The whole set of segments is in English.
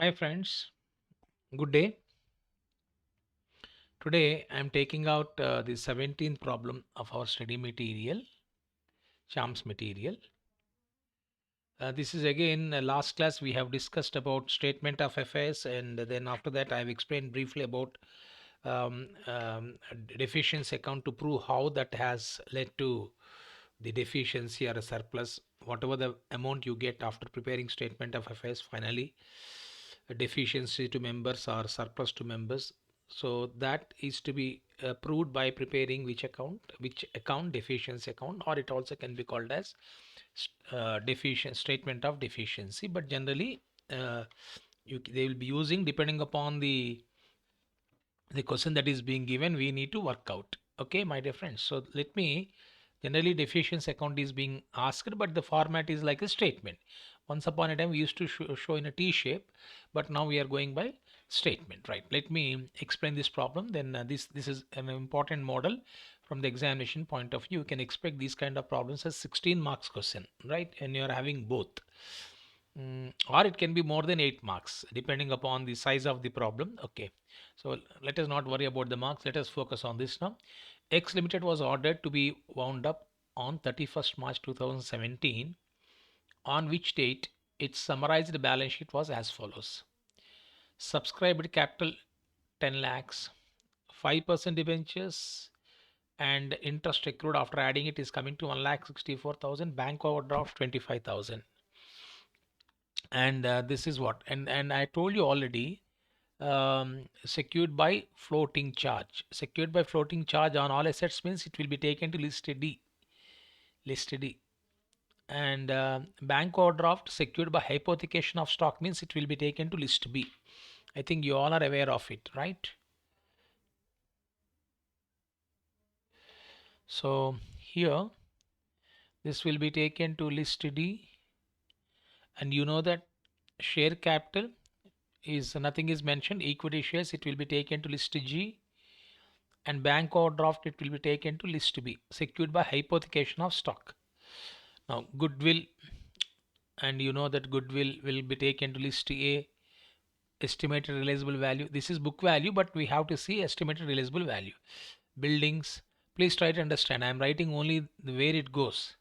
Hi friends, good day. Today I am taking out the 17th problem of our study material, charms material. This is again last class we have discussed about statement of affairs, and then after that I have explained briefly about deficiency account to prove how that has led to the deficiency or a surplus. Whatever the amount you get after preparing statement of affairs, finally a deficiency to members or surplus to members. So that is to be proved by preparing which account, deficiency account, or it also can be called as deficient statement of deficiency. But generally, they will be using depending upon the question that is being given. We need to work out. Okay, my dear friends. So let me. Generally, deficiency account is being asked, but the format is like a statement. Once upon a time, we used to show in a T shape, but now we are going by statement, right? Let me explain this problem. Then this is an important model from the examination point of view. You can expect these kind of problems as 16 marks question, right? And you are having both. Or it can be more than 8 marks depending upon the size of the problem. Okay, so let us not worry about the marks. Let us focus on this now. X Limited was ordered to be wound up on 31st March 2017, on which date its summarized balance sheet was as follows: subscribed capital 10 lakhs, 5% debentures, and interest accrued after adding it is coming to 1,64,000, bank overdraft 25,000. And this is what, and I told you already, secured by floating charge. Secured by floating charge on all assets means it will be taken to list D. List D. And bank overdraft secured by hypothecation of stock means it will be taken to list B. I think you all are aware of it, right? So here this will be taken to list D, and you know that share capital is nothing is mentioned. Equity shares, it will be taken to list G, and bank overdraft, it will be taken to list B, secured by hypothecation of stock. Now goodwill, and you know that goodwill will be taken to list A, estimated realizable value. This is book value, but we have to see estimated realizable value. Buildings, please try to understand. I am writing only where it goes,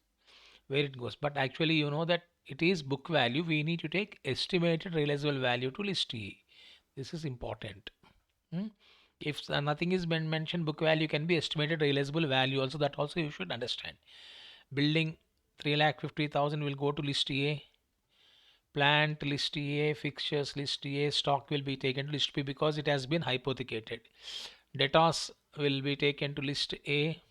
but actually you know that it is book value. We need to take estimated realizable value to list A. This is important. Hmm? If nothing is been mentioned, book value can be estimated realizable value also. That also you should understand. Building 3,50,000 will go to list A. Plant list A, fixtures list A, stock will be taken to list B because it has been hypothecated. Debtors will be taken to list A.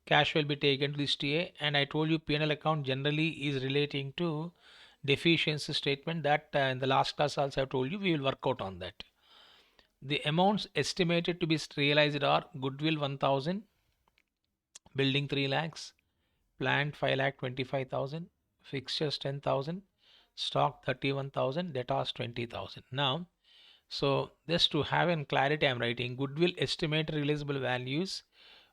Cash will be taken to list A. And I told you P&L account generally is relating to deficiency statement. That in the last class also I told you we will work out on that. The amounts estimated to be realized are goodwill 1,000, building 3 lakhs, plant 5 lakh 25,000, fixtures 10,000, stock 31,000, debtors 20,000. Now, so just to have in clarity, I'm writing goodwill estimated realizable values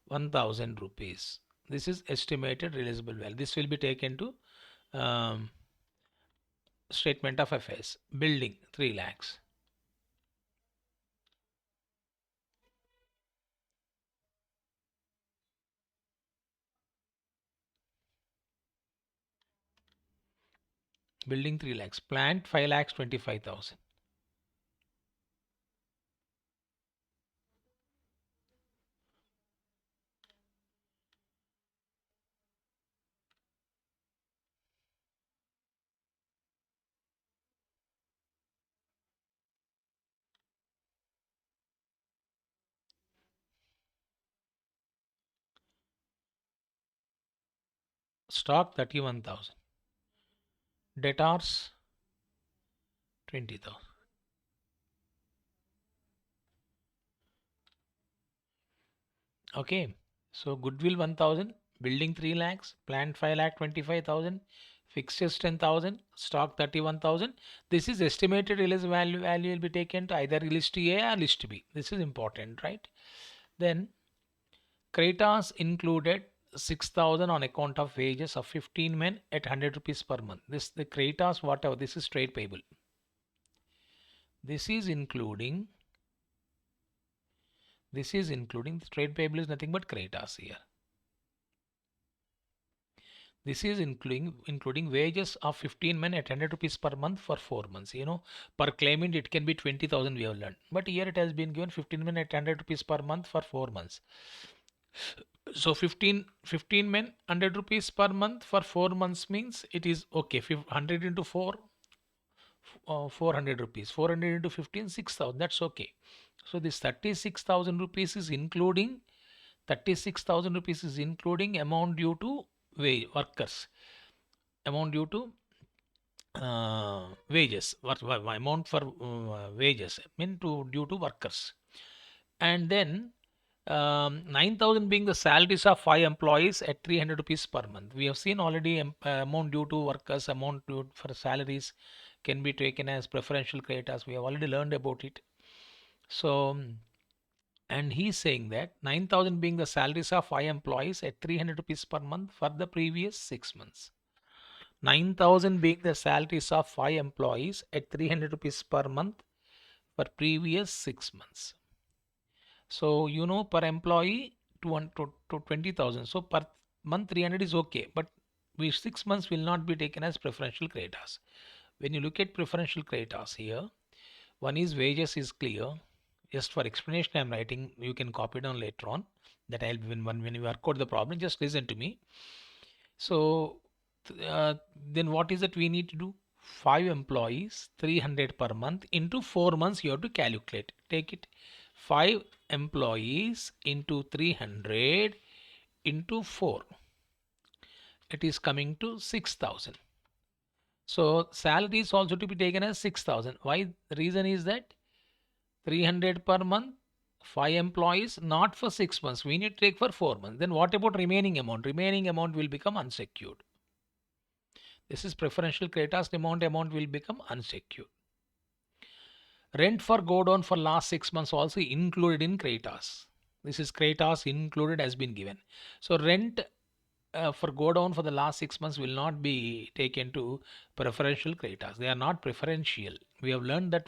1,000 rupees. This is estimated realizable value. This will be taken to um, statement of affairs. Building 3 lakhs. Building 3 lakhs. Plant 5 lakhs 25,000. Stock 31,000. Debtors 20,000. Okay. So goodwill 1,000, building 3 lakhs, plant 5 lakh 25,000, fixtures 10,000, stock 31,000. This is estimated release value will be taken to either list A or list B. This is important, right? Then creditors included 6,000 on account of wages of 15 men at 100 rupees per month. This the creditors whatever, this is trade payable. This is including the trade payable is nothing but creditors here. This is including wages of 15 men at 100 rupees per month for 4 months. Per claimant it can be 20,000 we have learned. But here it has been given 15 men at 100 rupees per month for 4 months. So 15 men 100 rupees per month for 4 months means it is okay. 100 into 4, 400 rupees. 400 into 15, 6,000. That's okay. So this 36,000 rupees is including 36,000 rupees is including amount due to workers, amount due to wages, amount for wages, mean to due to workers. And then 9,000 being the salaries of 5 employees at 300 rupees per month. We have seen already amount due to workers, amount due for salaries can be taken as preferential creditors. We have already learned about it. So, and he's saying that 9,000 being the salaries of 5 employees at 300 rupees per month for the previous 6 months. 9,000 being the salaries of 5 employees at 300 rupees per month for previous 6 months. So, per employee to 20,000. So, per month 300 is okay. But 6 months will not be taken as preferential creditors. When you look at preferential creditors here, one is wages is clear. Just for explanation I'm writing, you can copy down later on. That I'll when you work out the problem, just listen to me. So then what is that we need to do? 5 employees, 300 per month into 4 months you have to calculate. Take it 5 employees into 300 into 4. It is coming to 6,000. So salary is also to be taken as 6,000. Why? The reason is that 300 per month, 5 employees, not for 6 months. We need to take for 4 months. Then what about remaining amount? Remaining amount will become unsecured. This is preferential creditors. Amount will become unsecured. Rent for go down for last 6 months also included in creditors. This is creditors included has been given. So rent for go down for the last 6 months will not be taken to preferential creditors. They are not preferential. We have learned that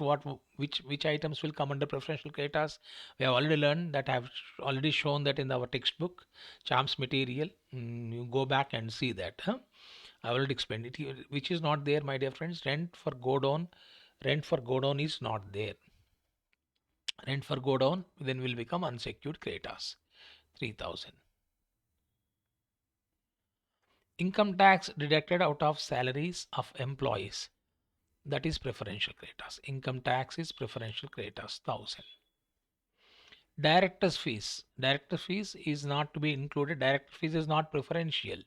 which items will come under preferential creditors. We have already learned that. I have already shown that in our textbook, charms material. You go back and see that. I already explained it here, which is not there, my dear friends. Rent for go down is not there. Rent for go down then will become unsecured creditors. 3,000. Income tax deducted out of salaries of employees. That is preferential creditors. Income tax is preferential creditors. 1,000. Directors fees. Director fees is not to be included. Director fees is not preferential.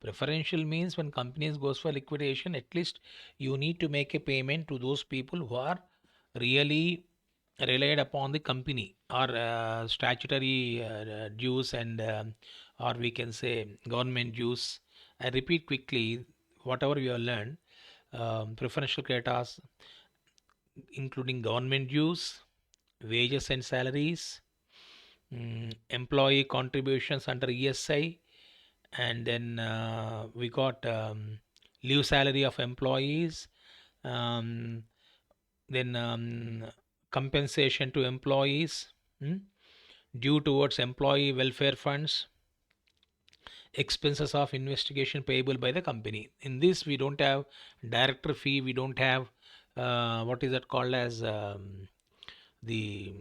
Preferential means when companies goes for liquidation, at least you need to make a payment to those people who are really relied upon the company, or statutory dues, and or we can say government dues. I repeat quickly whatever we have learned. Preferential creditors including government dues, wages and salaries, employee contributions under ESI, and then we got leave salary of employees, um, then compensation to employees, due towards employee welfare funds, expenses of investigation payable by the company. In this we don't have director fee, we don't have what is that called as the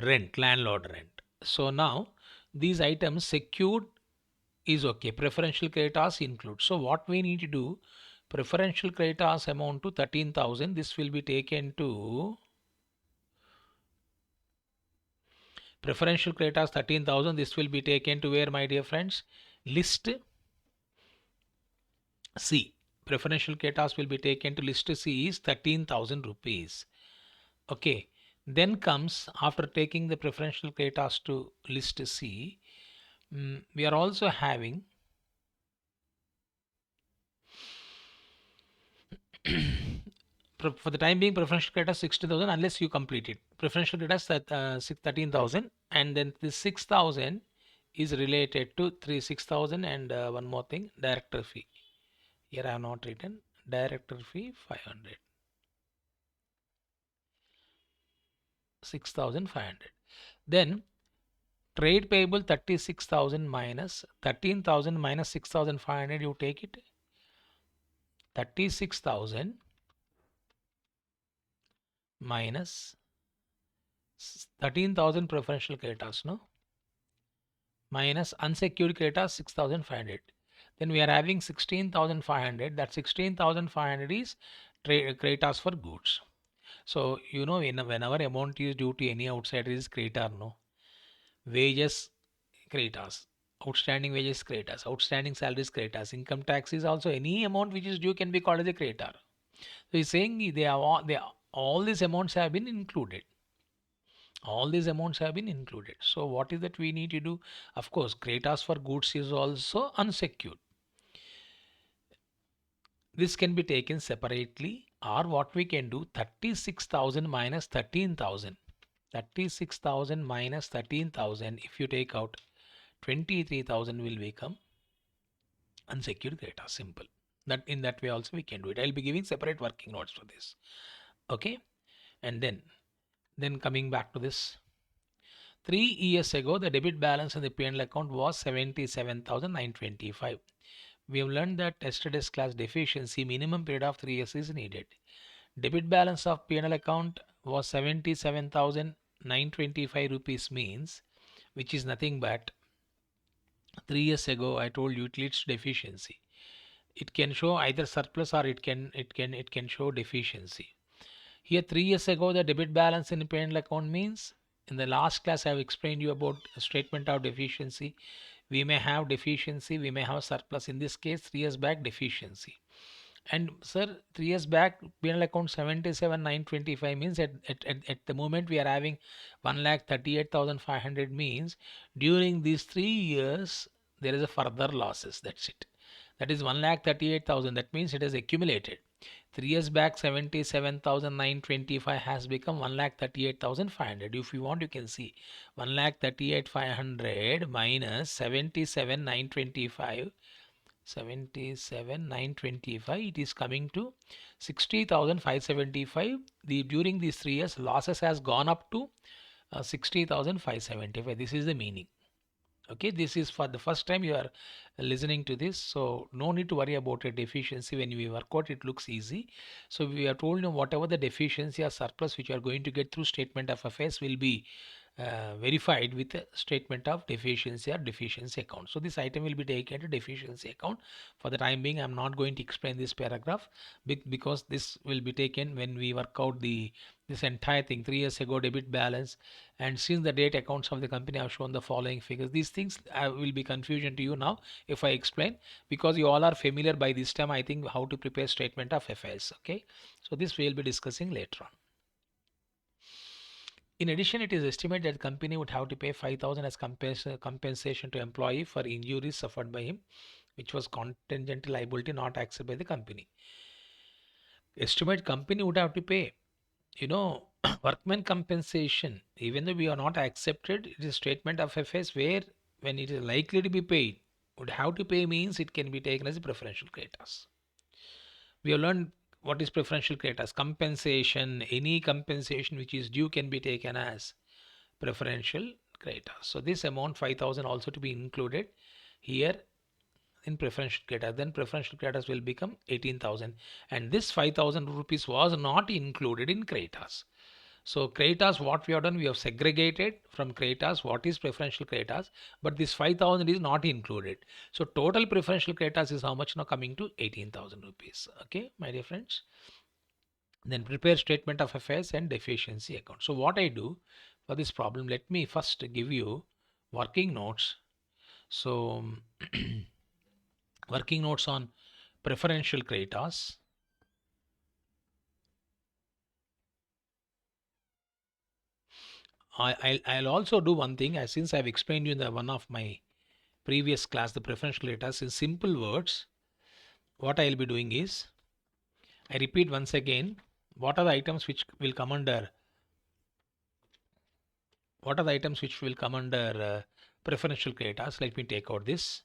rent, landlord rent. So now these items secured is okay. Preferential creditors include. So what we need to do, preferential creditors amount to 13,000. This will be taken to preferential creditors 13,000. This will be taken to where, my dear friends? List C. Preferential creditors will be taken to list C is 13,000 rupees. Okay. Then comes, after taking the preferential creditors to list C, we are also having for the time being preferential creditors 60,000 unless you complete it. Preferential creditors 13,000, and then this 6,000 is related to 6,000, and one more thing, director fee. Here I have not written director fee 500. 6,500. Then trade payable 36,000 minus 13,000 minus 6,500. You take it 36,000 minus 13,000 preferential creditors, no? Minus unsecured creditors 6,500. Then we are having 16,500. That 16,500 is creditors for goods. So whenever amount is due to any outsider is creditor, no? Wages creditors, outstanding wages creditors, outstanding salaries creditors, income tax is also any amount which is due can be called as a creditor. So he's saying all these amounts have been included. All these amounts have been included. So what is that we need to do? Of course, creditors for goods is also unsecured. This can be taken separately, or what we can do, 36,000 minus 13,000. 36,000 minus 13,000, if you take out 23,000 will become unsecured creditors. Simple. That in that way also we can do it. I'll be giving separate working notes for this. Okay. And then coming back to this, 3 years ago the debit balance in the P&L account was 77,925. We have learned that yesterday's class deficiency minimum period of 3 years is needed. Debit balance of P&L account was 77,925 rupees, means which is nothing but 3 years ago I told you it leads to deficiency. It can show either surplus or it can show deficiency. Here 3 years ago the debit balance in P&L account means, in the last class I have explained you about statement of deficiency. We may have deficiency, we may have surplus. In this case 3 years back deficiency. And sir, 3 years back P&L account 77,925 means at the moment we are having 1,38,500, means during these 3 years there is a further losses. That's it. That is 1,38,000. That means it has accumulated. 3 years back 77,925 has become 1,38,500. If you want, you can see 1,38,500 minus 77,925. 77,925, it is coming to 60,575. During these 3 years losses has gone up to 60,575. This is the meaning. Okay, this is for the first time you are listening to this, so no need to worry about a deficiency. When we work out, it looks easy. So we are told, whatever the deficiency or surplus which you are going to get through statement of affairs will be verified with a statement of deficiency or deficiency account. So this item will be taken to deficiency account. For the time being, I am not going to explain this paragraph because this will be taken when we work out this entire thing. 3 years ago debit balance, and since the date accounts of the company have shown the following figures. These things will be confusion to you now if I explain, because you all are familiar by this time, I think, how to prepare statement of affairs. Okay, so this we will be discussing later on. In addition, it is estimated that the company would have to pay 5,000 as compensation to employee for injuries suffered by him, which was contingent liability not accepted by the company. Estimate company would have to pay, workman compensation, even though we are not accepted. It is statement of affairs where when it is likely to be paid, would have to pay means it can be taken as a preferential creditors. We have learned what is preferential creditors. Compensation, any compensation which is due can be taken as preferential creditors. So this amount 5,000 also to be included here in preferential creditors. Then preferential creditors will become 18,000, and this 5,000 rupees was not included in creditors. So creditors, what we have done, we have segregated from creditors what is preferential creditors, but this 5,000 is not included. So total preferential creditors is how much now? Coming to 18,000 rupees. Okay, my dear friends. Then prepare statement of affairs and deficiency account. So what I do for this problem, let me first give you working notes. So working notes on preferential creditors. I'll also do one thing, as since I've explained you in the one of my previous class the preferential creditors in simple words. What I'll be doing is, I repeat once again, what are the items which will come under preferential creditors. Let me take out this.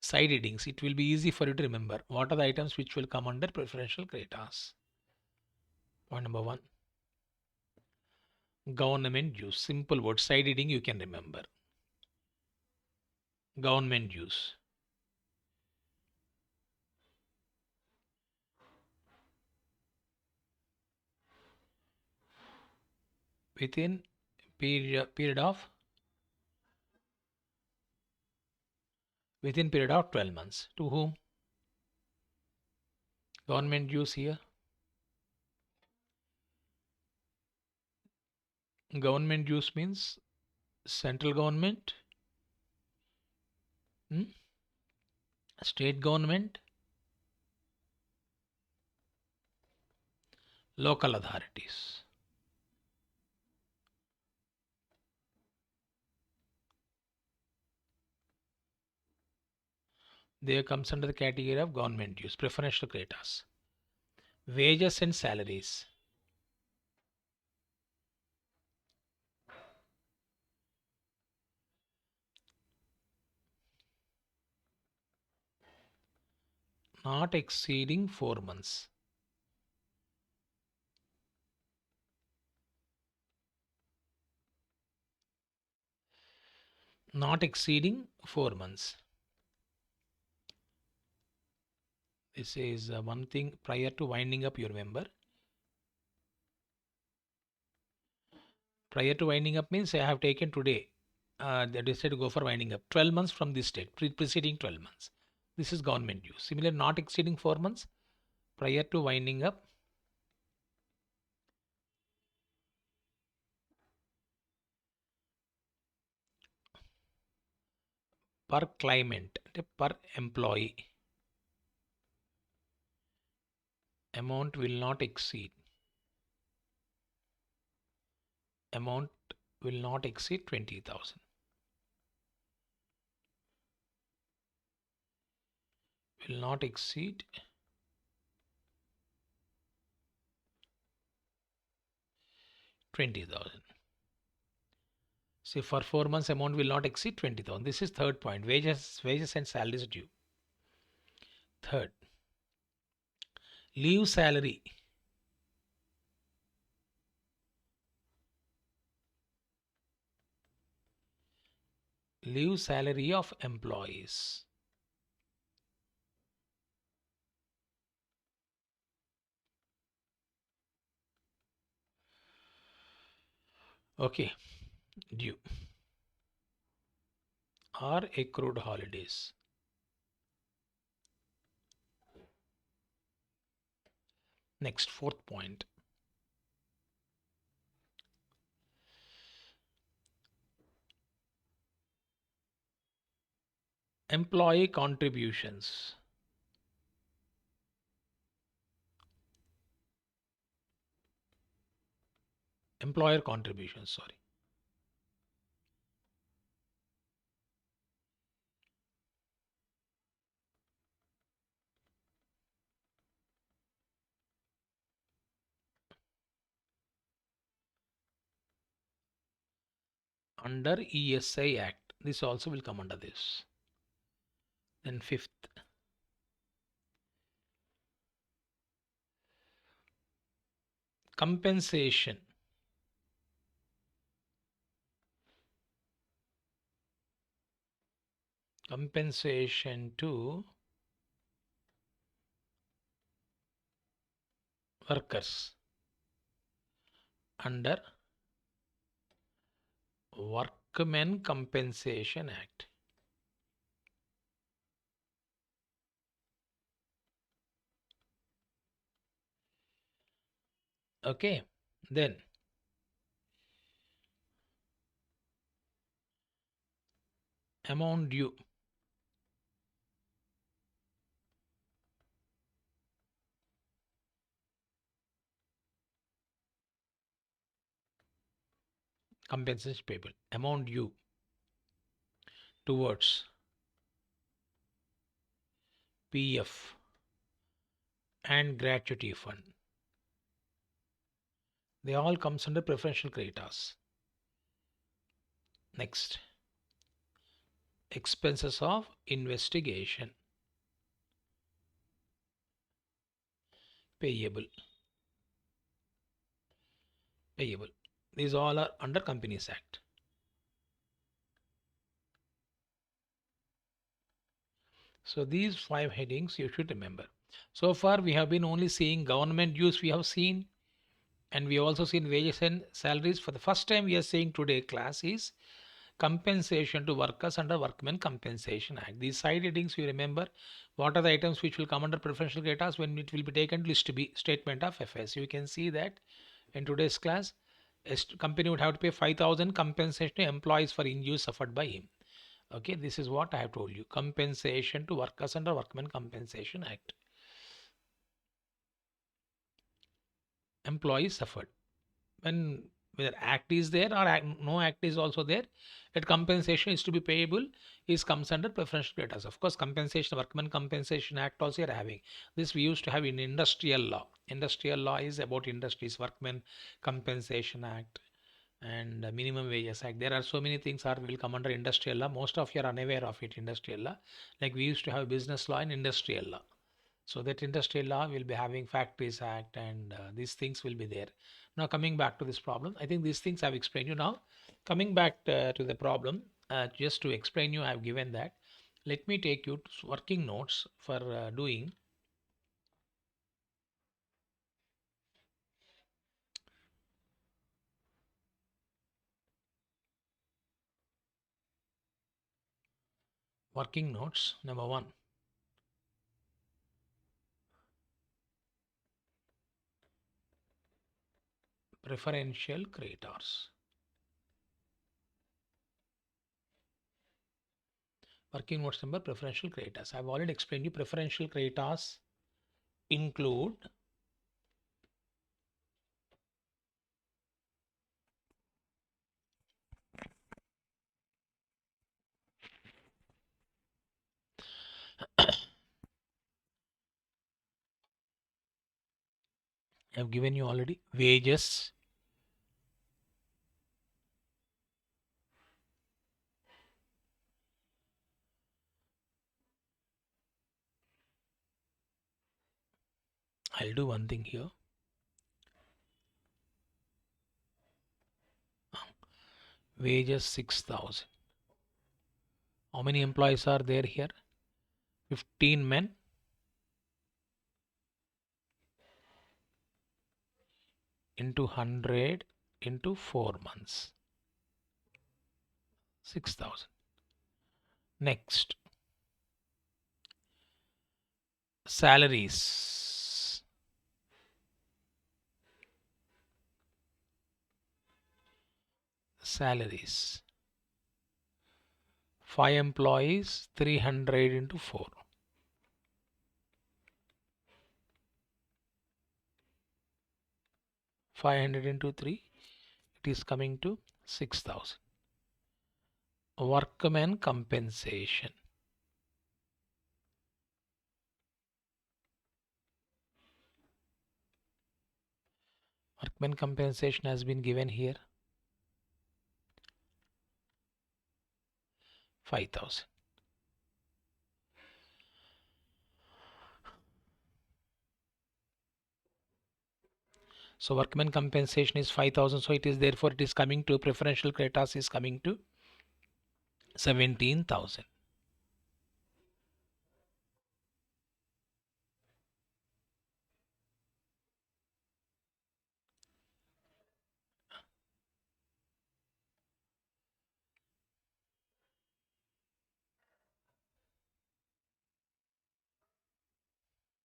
Side headings. It will be easy for you to remember. What are the items which will come under preferential creditors? Point number one. Government dues. Simple word. Side heading you can remember. Government dues. Within period of 12 months. To whom? Government dues here. Government dues means central government, state government, local authorities. They comes under the category of government dues, preferential creditors. Wages and salaries. Not exceeding 4 months. Not exceeding 4 months. This is one thing prior to winding up, you remember. Prior to winding up means I have taken today. They decided to go for winding up. 12 months from this date, preceding 12 months. This is government dues. Similar, not exceeding 4 months prior to winding up. Per claimant, per employee. Amount will not exceed. Amount will not exceed 20,000. Will not exceed 20,000. See, for 4 months, amount will not exceed 20,000. This is third point. Wages and salaries due. Third, leave salary. Leave salary of employees. Okay, due. Or accrued holidays. Next, fourth point. Employee contributions. Employer contributions, sorry. Under ESI Act. This also will come under this. Then fifth, compensation. Compensation to workers under Workmen Compensation Act. Okay, then amount due. Compensation payable. Amount due towards PF and gratuity fund. They all comes under preferential creditors. Next, expenses of investigation payable. These all are under Companies Act. So these 5 headings you should remember. So far we have been only seeing government dues, we have seen, and we have also seen wages and salaries. For the first time we are seeing today class is compensation to workers under Workmen Compensation Act. These side headings you remember what are the items which will come under preferential creditors when it will be taken list to be statement of affairs. You can see that in today's class a company would have to pay 5,000 compensation to employees for injuries suffered by him. Okay, this is what I have told you. Compensation to workers under Workmen Compensation Act. Employees suffered. When whether act is there or no act is also there, that compensation is to be payable is comes under preferential creditors. Of course, compensation, Workmen Compensation Act also you are having. This we used to have in industrial law. Industrial law is about industries, Workmen Compensation Act and minimum wages act. There are so many things are will come under industrial law. Most of you are unaware of it. Industrial law, like we used to have business law and industrial law. So that industrial law will be having factories act and these things will be there. Now coming back to this problem, I think these things I've explained you. Now coming back to the problem, just to explain you, I've given that. Let me take you to working notes for doing working notes. Number 1, preferential creditors. Working notes number preferential creditors. I've already explained you preferential creditors include I've given you already wages, I'll do one thing here. Wages 6,000. How many employees are there here? 15 men into 100 into 4 months. 6,000. Next, salaries. Salaries. 5 employees, 300 into 4. 500 into 3, it is coming to 6,000. Workman compensation. Workman compensation has been given here 5,000. So workman compensation is 5,000. So it is therefore it is coming to preferential creditors is coming to 17,000.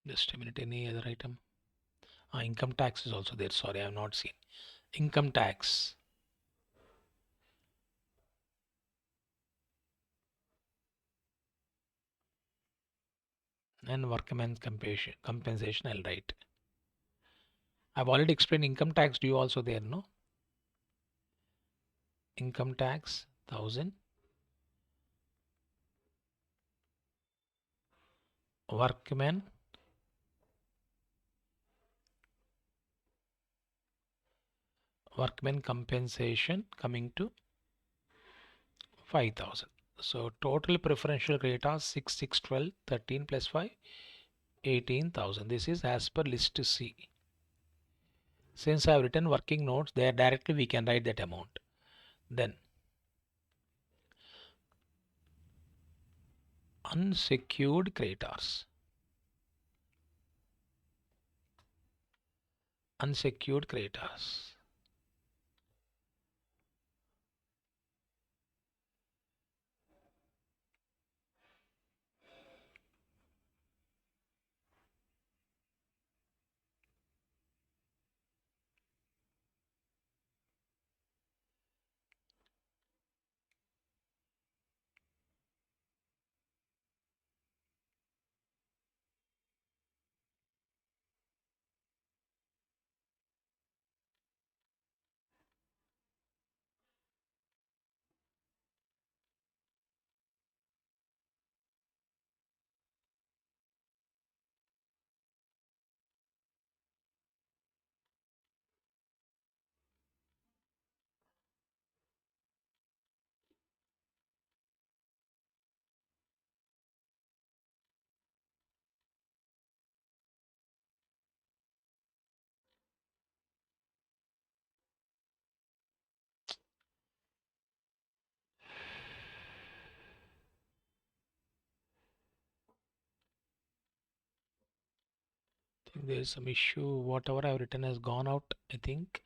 Just a minute. Any other item? Income tax is also there. Sorry, I have not seen. Income tax. And workman compensation, I'll write. I've already explained income tax. Do you also there? No? Income tax 1,000. Workman compensation coming to 5,000. So total preferential creditors 6, 6, 12, 13 plus 5, 18,000. This is as per list C. Since I have written working notes there, directly we can write that amount. Then unsecured creditors. Unsecured creditors. I think there is some issue. Whatever I have written has gone out, I think.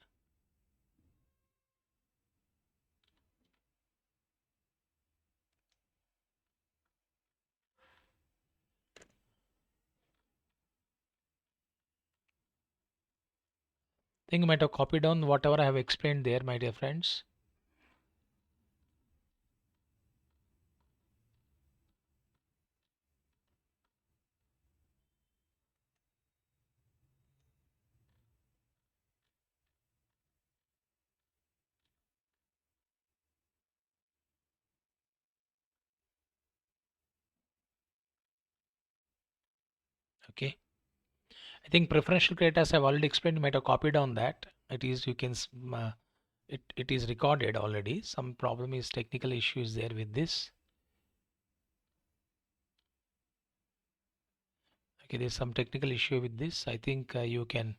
I think you might have copied down whatever I have explained there, my dear friends. Okay. I think preferential creditors I've already explained. You might have copied on that. It is, you can it is recorded already. Some problem is technical issues there with this. Okay, there's some technical issue with this. I think you can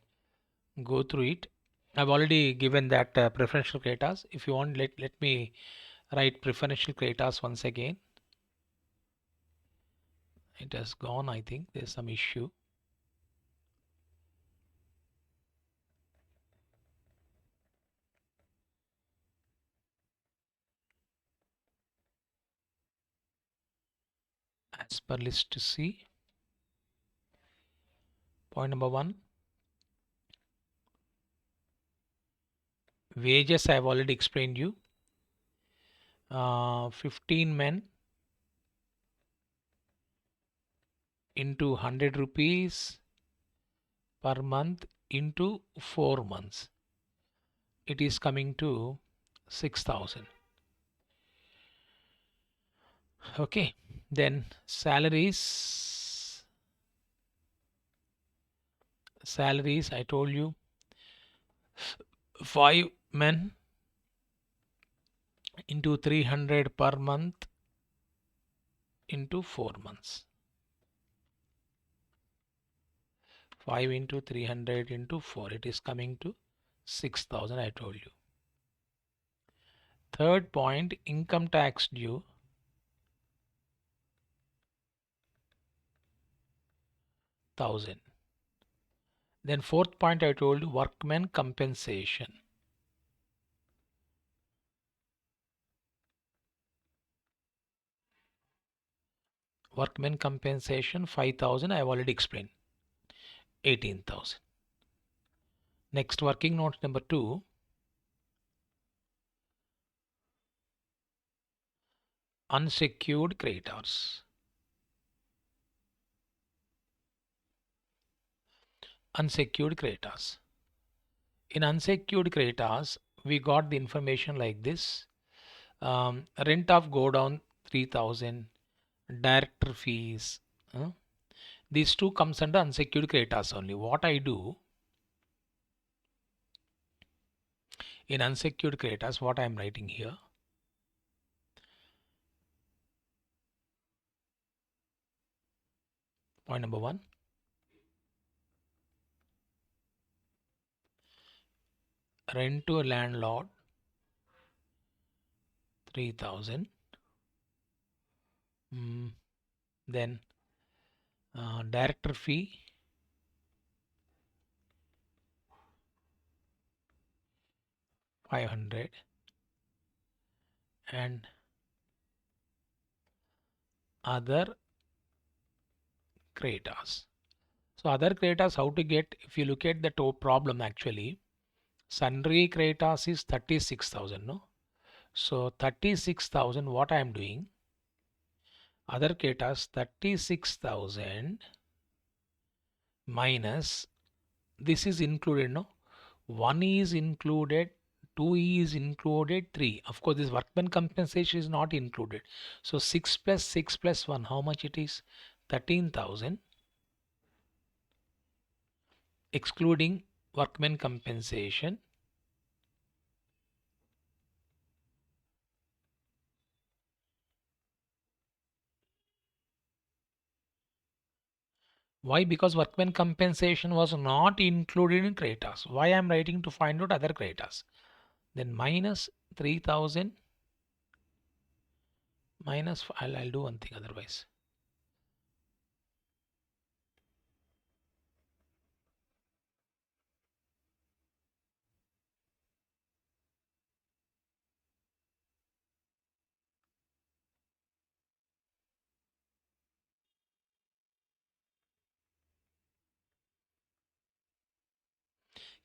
go through it. I've already given that preferential creditors. If you want, let me write preferential creditors once again. It has gone. I think there's some issue. As per list C, point number 1, wages I have already explained you. 15 men into 100 rupees per month into 4 months. It is coming to 6,000. Okay, then salaries I told you 5 men into 300 per month into 4 months. 5 into 300 into 4, it is coming to 6,000. I told you. Third point, income tax due 1,000. Then fourth point I told you, workmen compensation. Workmen compensation 5,000. I have already explained. 18,000. Next, working note number 2. Unsecured creditors. Unsecured creditors. In unsecured creditors, we got the information like this. Rent of go down 3,000. Director fees. These two comes under unsecured creditors only. What I do in unsecured creditors, what I am writing here. Point number 1. Rent to a landlord 3,000. Then director fee 500 and other creditors. So other creditors, how to get, if you look at the problem actually, sundry creditors is 36,000, no? So 36,000, what I am doing, other creditors 36,000 minus, this is included, no? 1 is included, 2 is included, 3. Of course, this workman compensation is not included. So 6 plus 6 plus 1, how much it is? 13,000, excluding workman compensation. Why? Because workman compensation was not included in creditors. Why I am writing to find out other creditors. Then minus 3,000 minus, I'll do one thing otherwise.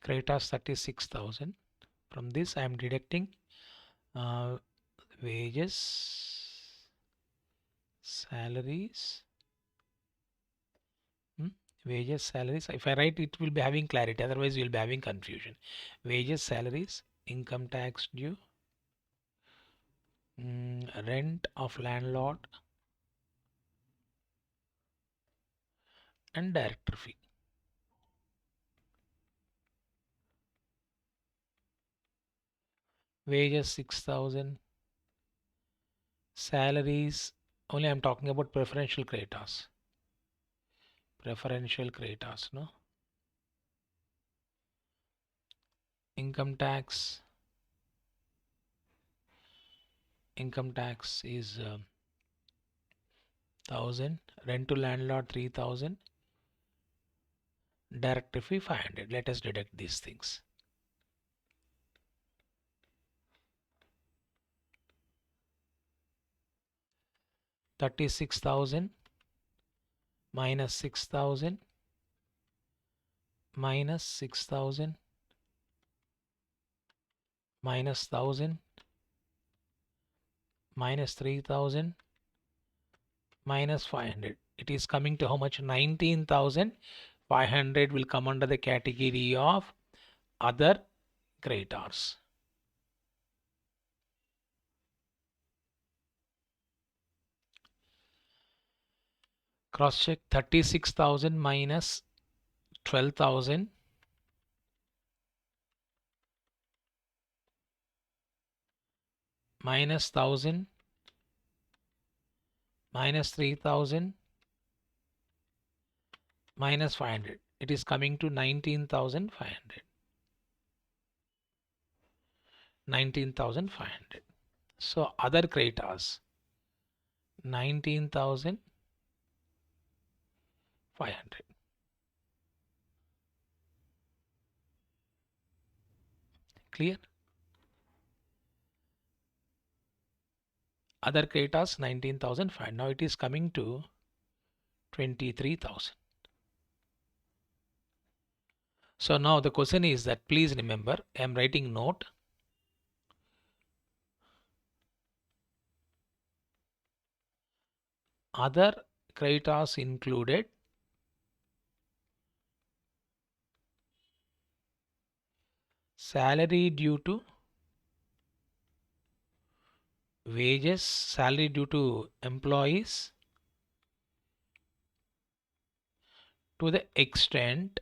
Creditors 36,000. From this I am deducting wages, salaries, wages, salaries. If I write, it will be having clarity, otherwise you will be having confusion. Wages, salaries, income tax due, rent of landlord and director fee. Wages 6,000, salaries, only I am talking about preferential creditors. Preferential creditors, no? Income tax is 1,000, rent to landlord 3,000, director fee 500. Let us deduct these things. $36,000 minus 6,000 minus 6,000 minus 1,000 minus 3,000 minus 500. It is coming to how much? 19,500 will come under the category of other creditors. Cross check. 36,000 minus 12,000 minus 1,000 minus 3,000 minus 500. It is coming to 19,500. 19,500. So other creditors 19,500. Clear? Other creditors 19,500. Now it is coming to 23,000. So now the question is that, please remember, I am writing note. Other creditors included salary due to wages, salary due to employees to the extent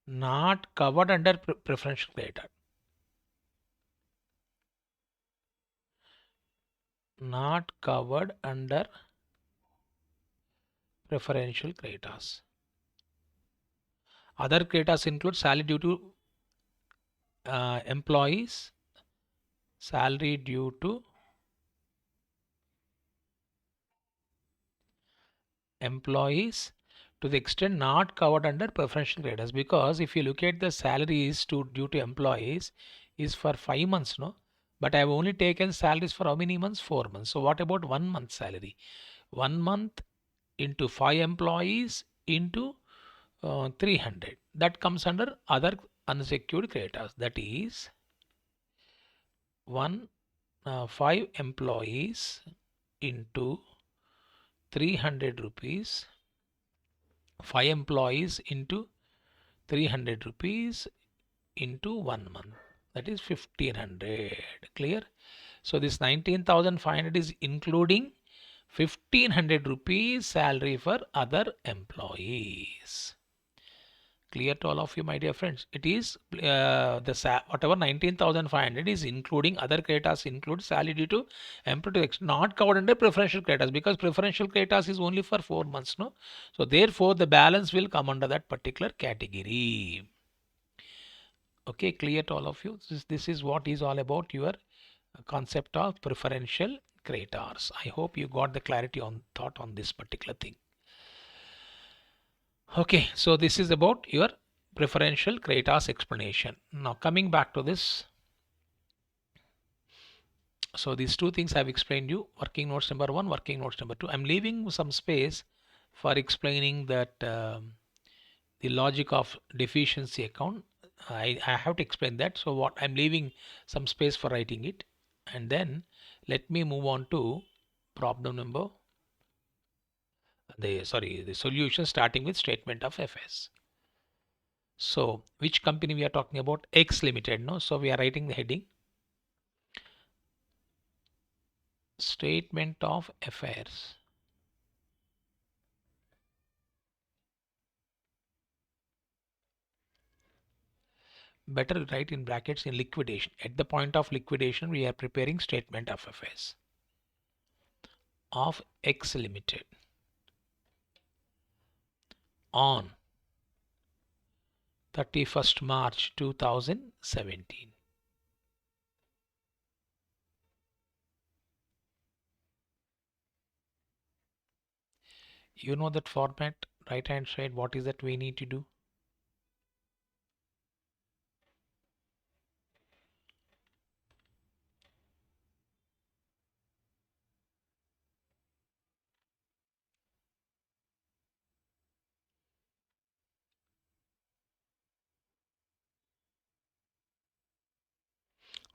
not covered under preferential creditor. not covered under preferential creditors. Other creditors include salary due to employees, salary due to employees to the extent not covered under preferential creditors, because if you look at the salaries to due to employees is for 5 months, no, but I have only taken salaries for how many months? 4 months. So what about 1 month salary? 1 month into 5 employees into 300, that comes under other unsecured creditors. That is one 5 employees into 300 rupees, 5 employees into 300 rupees into 1 month, that is 1500. Clear? So this 19,500 is including 1500 rupees salary for other employees. Clear to all of you, my dear friends? It is whatever 19,500 is including other creditors, include salary due to employee not covered under preferential creditors, because preferential creditors is only for 4 months, no. So therefore the balance will come under that particular category. Okay, clear to all of you? This is what is all about your concept of preferential creditors. I hope you got the clarity on thought on this particular thing. Okay, so this is about your preferential creditors explanation. Now coming back to this, so these two things I've explained you, working notes number 1, working notes number 2. I'm leaving some space for explaining that the logic of deficiency account. I have to explain that. So what I'm leaving some space for writing it, and then let me move on to problem number the solution starting with statement of FS. So which company we are talking about? X Limited, no? So we are writing the heading statement of affairs. Better write in brackets in liquidation. At the point of liquidation, we are preparing statement of affairs of X Limited on 31st March 2017. You know that format, right hand side, what is that we need to do?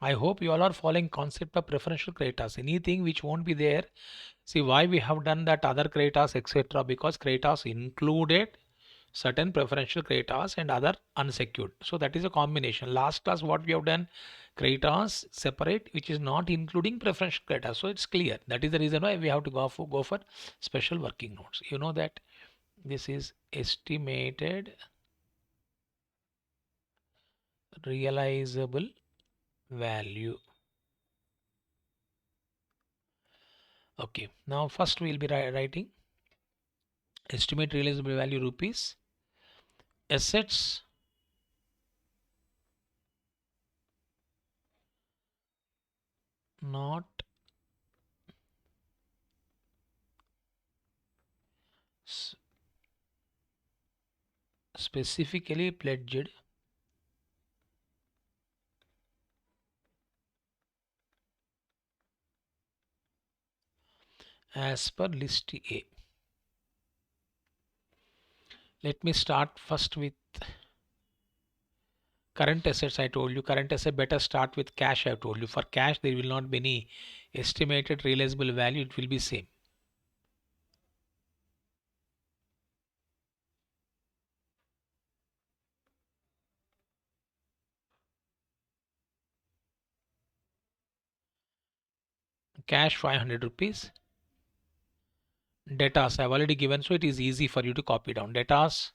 I hope you all are following concept of preferential creditors. Anything which won't be there. See why we have done that other creditors, etc. Because creditors included certain preferential creditors and other unsecured. So that is a combination. Last class what we have done, creditors separate, which is not including preferential creditors. So it's clear. That is the reason why we have to go for special working notes. You know that this is estimated realizable value. Okay, now first we will be writing estimate realizable value rupees, assets not specifically pledged as per list A. Let me start first with current assets. I told you current asset better start with cash. I have told you for cash there will not be any estimated realizable value, it will be same. Cash 500 rupees. Debtors I have already given, so it is easy for you to copy down. Debtors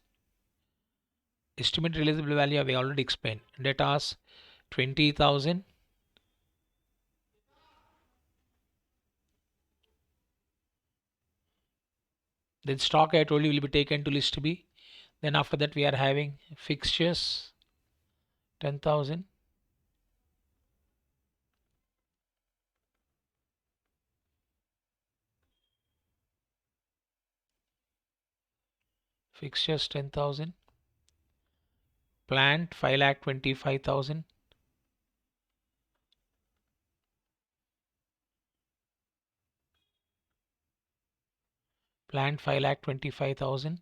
estimate realizable value I already explained. Debtors 20,000. Then stock I told you will be taken to list B. Then after that we are having fixtures 10,000. Fixtures 10,000. Plant 5,25,000. Plant 5,25,000.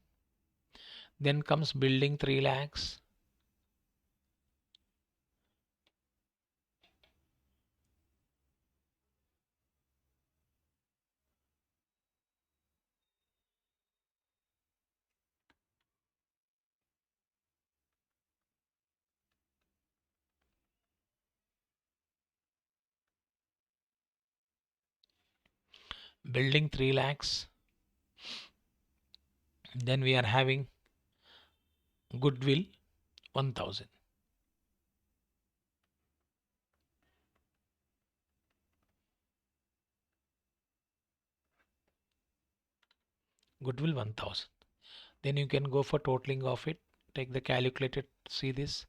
Then comes building 3 lakhs. Building 3 lakhs. Then we are having goodwill 1,000. Goodwill 1,000. Then you can go for totaling of it. Take the calculator. See this.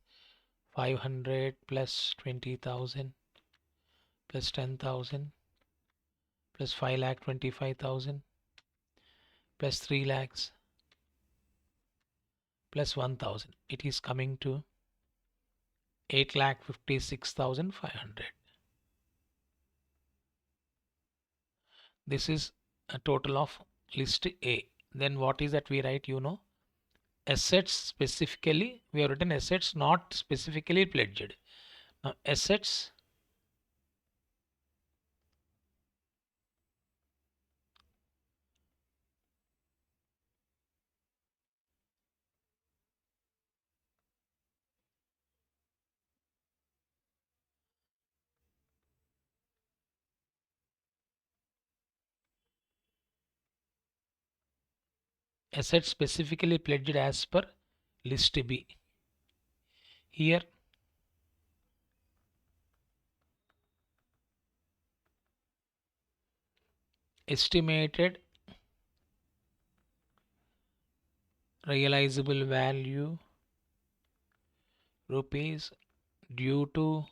500 plus 20,000 plus 10,000 plus 5,25,000 plus 3 lakhs plus 1,000. It is coming to 8,56,500. This is a total of list A. Then what is that we write, assets specifically, we have written assets not specifically pledged. Now assets specifically pledged as per list B. Here estimated realizable value rupees due to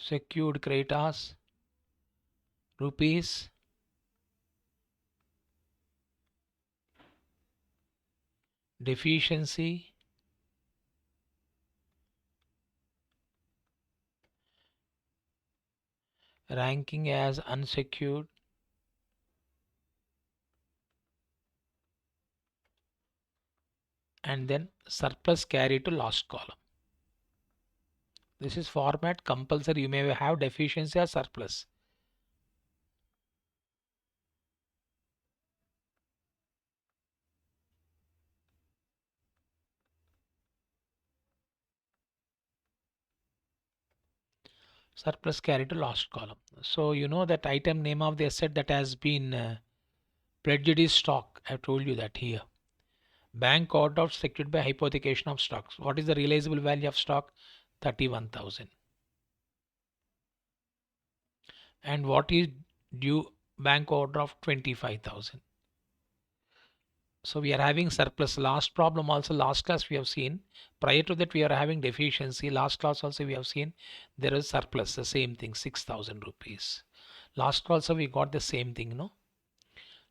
secured creditors rupees deficiency ranking as unsecured and then surplus carry to last column. This is format compulsory. You may have deficiency or surplus. Surplus carry to last column. So you know that item name of the asset that has been pledged is stock. I have told you that here. Bank order secured by hypothecation of stocks. What is the realizable value of stock? 31,000. And what is due? Bank order of 25,000. So we are having surplus. Last problem also, last class we have seen. Prior to that we are having deficiency. Last class also we have seen there is surplus, the same thing, 6,000 rupees. Last class also we got the same thing, no?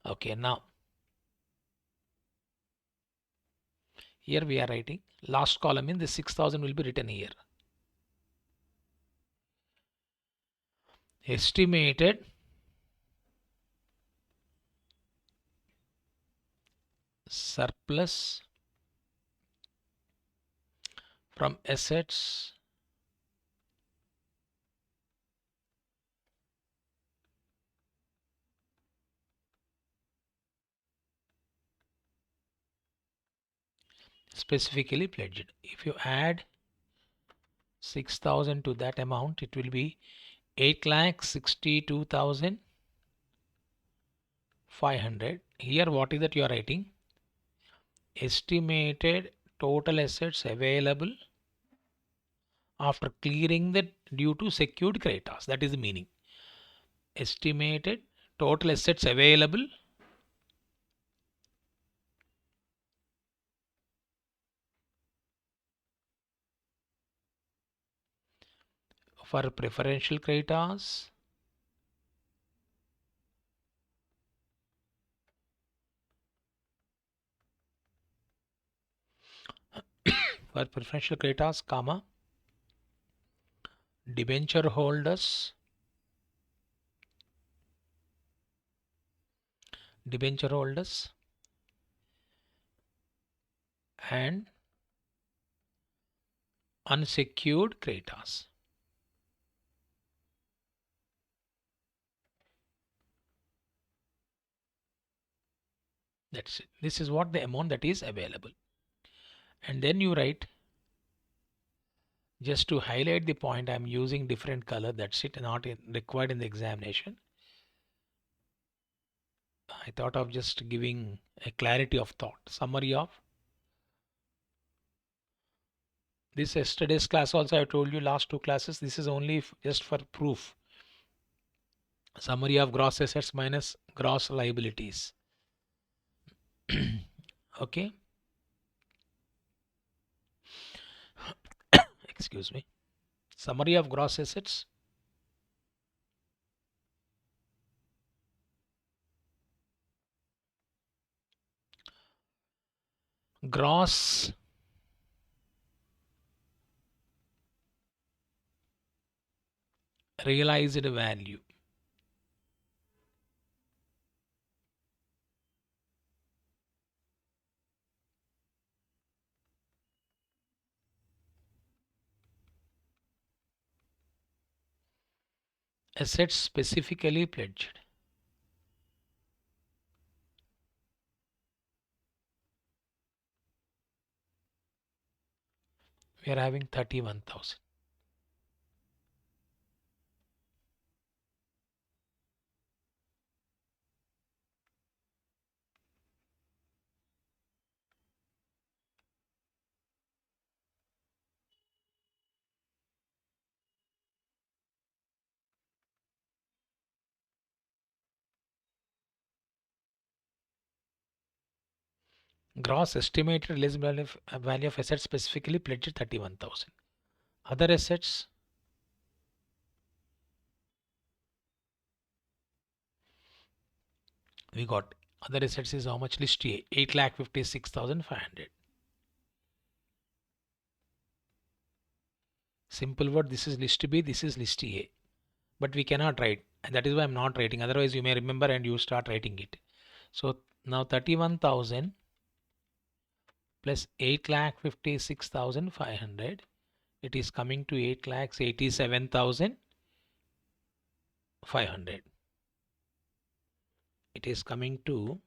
Okay, now here we are writing last column in the 6,000 will be written here. Estimated surplus from assets specifically pledged. If you add 6,000 to that amount, it will be 8,62,500. Here what is that you are writing? Estimated total assets available after clearing the due to secured creditors. That is the meaning. Estimated total assets available for preferential creditors comma, debenture holders, debenture holders and unsecured creditors. That's it. This is what the amount that is available. And then you write, just to highlight the point, I'm using different color. That's it, not required in the examination. I thought of just giving a clarity of thought. Summary of this yesterday's class also I told you last two classes. This is only just for proof. Summary of gross assets minus gross liabilities. Okay. Excuse me. Summary of gross assets. Gross realized value. Assets specifically pledged. We are having 31,000. Gross estimated realized value of assets specifically pledged 31,000. Other assets, we got other assets is how much? List A, 8,56,500. Simple word, this is list B, this is list A. But we cannot write, and that is why I'm not writing. Otherwise, you may remember and you start writing it. So now 31,000 plus 8,56,500. It is coming to 8,87,500. It is coming to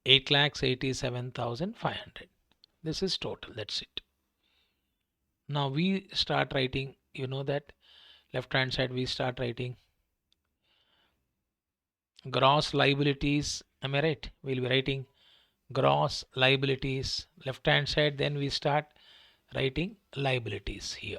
8,87,500. This is total. That's it. Now we start writing, you know that left hand side we start writing gross liabilities. Am I right? We'll be writing gross liabilities left hand side, then we start writing liabilities here.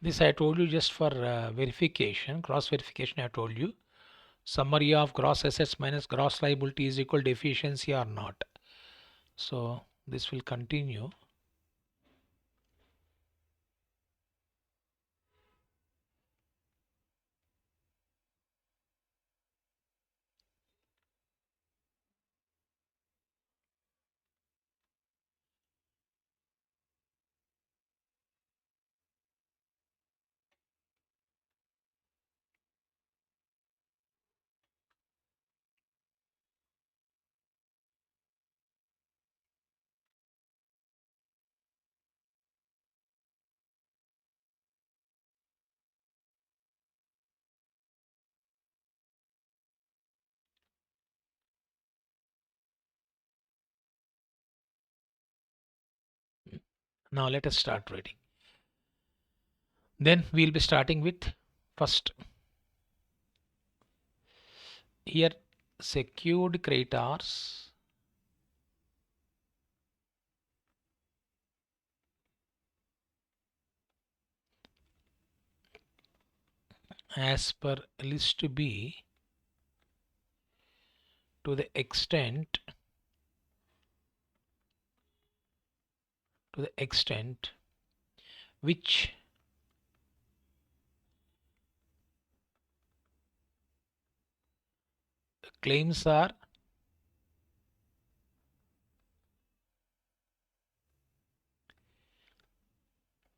This I told you just for verification, cross verification. I told you summary of gross assets minus gross liability is equal to efficiency or not. So this will continue. Now let us start reading. Then we'll be starting with first here secured creditors as per list B to the extent which claims are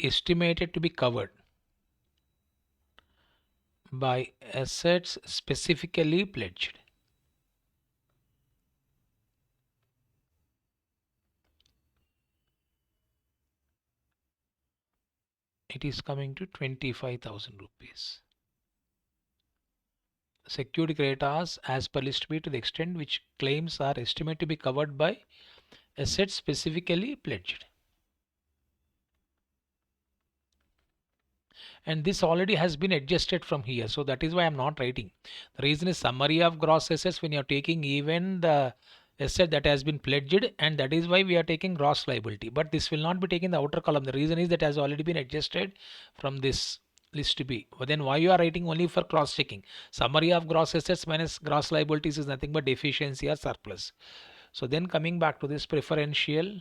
estimated to be covered by assets specifically pledged. It is coming to 25,000 rupees. Secured creditors as per list B to the extent which claims are estimated to be covered by assets specifically pledged. And this already has been adjusted from here, so that is why I'm not writing. The reason is summary of gross assets when you're taking even the asset that has been pledged, and that is why we are taking gross liability, but this will not be taken the outer column. The reason is that has already been adjusted from this list B. But then why you are writing only for cross checking? Summary of gross assets minus gross liabilities is nothing but deficiency or surplus. So then coming back to this preferential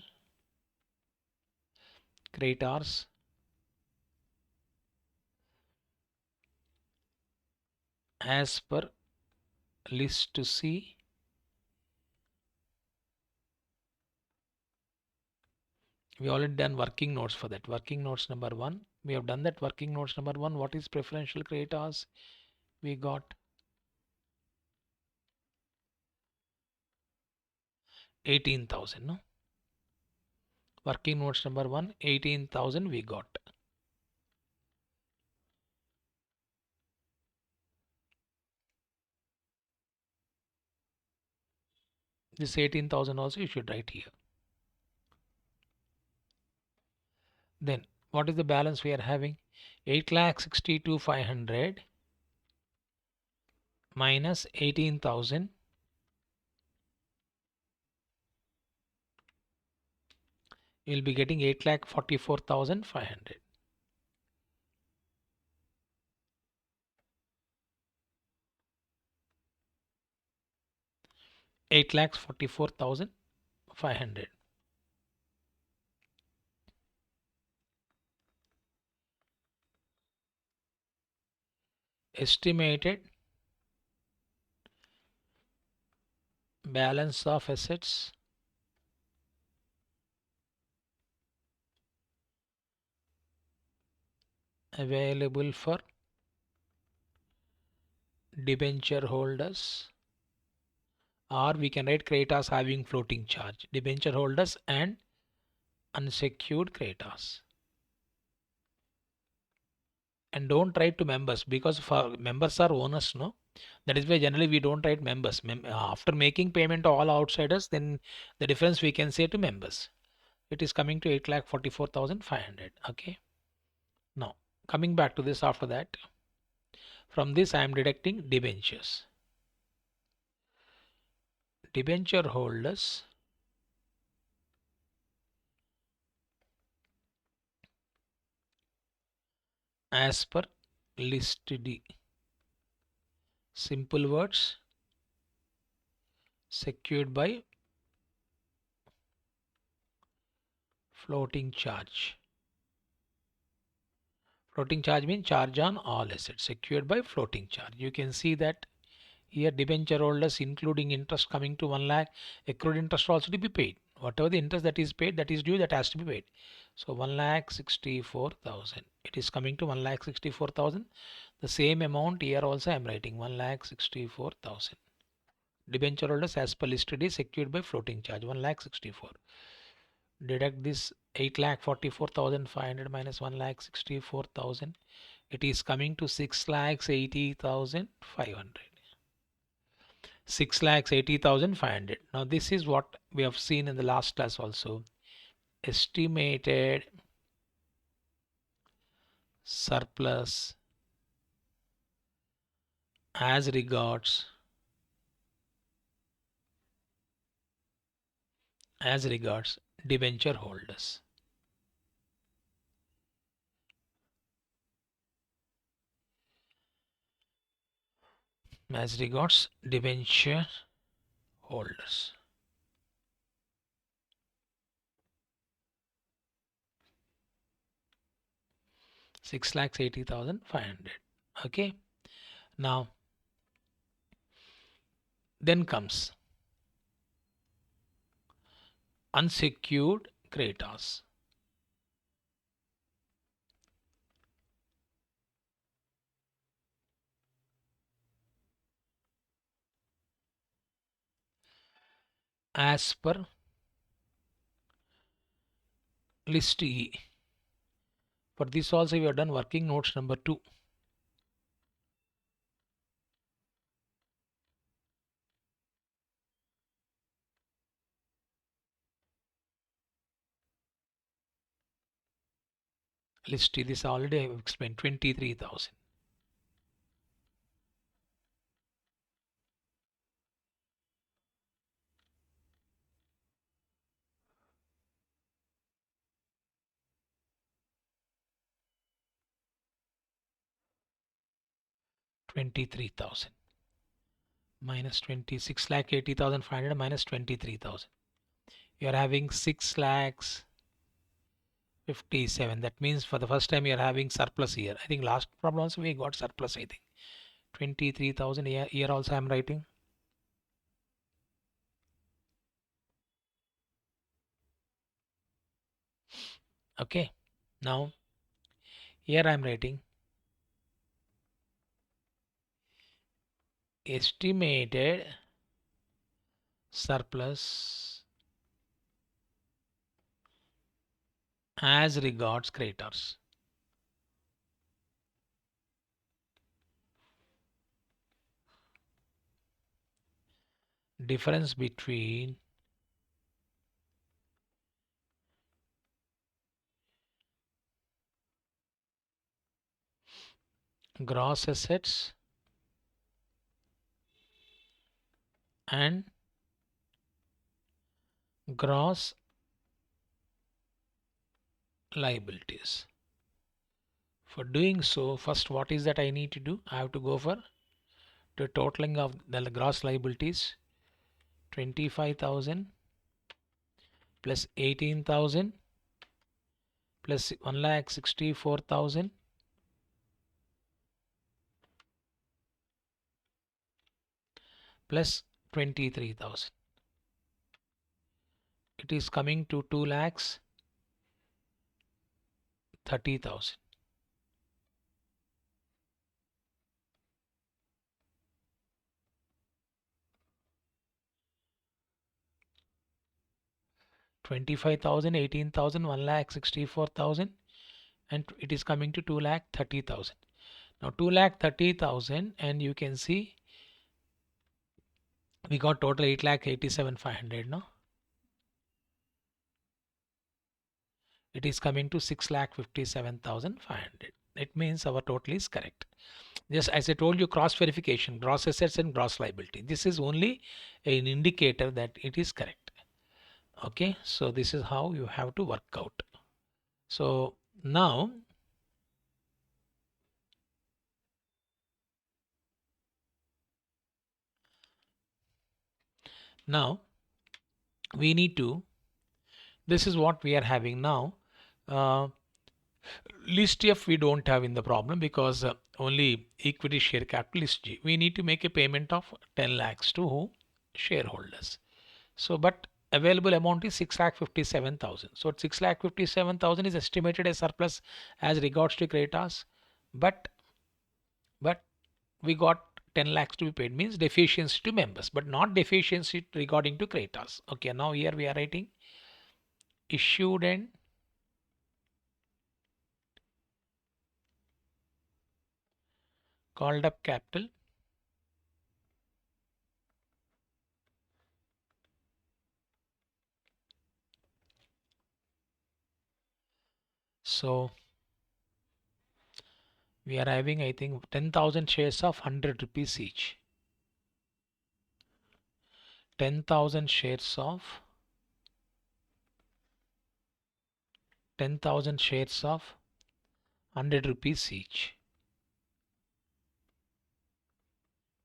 creditors as per list C, we already done working notes for that. Working notes number 1, we have done that. Working notes number 1, what is preferential creditors? We got 18,000, no? Working notes number 1, 18,000 we got. This 18,000 also you should write here. Then what is the balance we are having? 8,62,500 minus 18,000 you will be getting 8,44,500. 8,44,500. Estimated balance of assets available for debenture holders, or we can write creditors having floating charge, debenture holders and unsecured creditors. And don't write to members, because for members are owners, no? That is why generally we don't write members. After making payment to all outsiders, then the difference we can say to members. It is coming to 8,44,500. Okay. Now coming back to this, after that, from this I am deducting debentures. Debenture holders as per list D. Simple words, secured by floating charge. Floating charge means charge on all assets, secured by floating charge. You can see that here debenture holders including interest coming to 1 lakh, accrued interest also to be paid. Whatever the interest that is paid, that is due, that has to be paid. So 1,64,000. It is coming to 1,64,000. The same amount here also I am writing 1,64,000. Debenture holders as per listed is secured by floating charge 1,64,000. Deduct this 8,44,500 minus 1,64,000. It is coming to 6,80,500. 6,80,500. Now this is what we have seen in the last class also. Estimated surplus as regards debenture holders. As regards debenture holders. $6,80,500. Okay. Now then comes unsecured creditors. As per list E. For this also we have done working notes number 2. List E, this already I have explained, 23,000. $23,000 minus 26 lakh 80,500 minus 23,000. You are having 6 lakhs 57. That means for the first time you are having surplus here. I think last problem also we got surplus. I think 23,000 here also I am writing. Okay. Now here I am writing estimated surplus as regards creditors. Difference between gross assets and gross liabilities. For doing so, first what is that I need to do? I have to go for the totaling of the gross liabilities, 25,000 plus 18,000 plus 1,64,000 plus 23,000. It is coming to 2,30,000. 25,000, 18,000, 1,64,000, and it is coming to 2,30,000. Now 2,30,000, and you can see we got total 8,87,500. No, it is coming to 6,57,500. It means our total is correct. Just as I told you, cross verification, gross assets and gross liability. This is only an indicator that it is correct. Okay, so this is how you have to work out. So now we need to, this is what we are having now. uh, List F we don't have in the problem because only equity share capital list G. We need to make a payment of 10 lakhs to who? Shareholders. So, but available amount is 6,57,000. So 6,57,000 is estimated as surplus as regards to creditors, but we got 10 lakhs to be paid, means deficiency to members, but not deficiency regarding to creditors. Okay, now here we are writing issued and called up capital. So We are having, I think, 10,000 shares of 100 rupees each. 10,000 shares of 10,000 shares of 100 rupees each.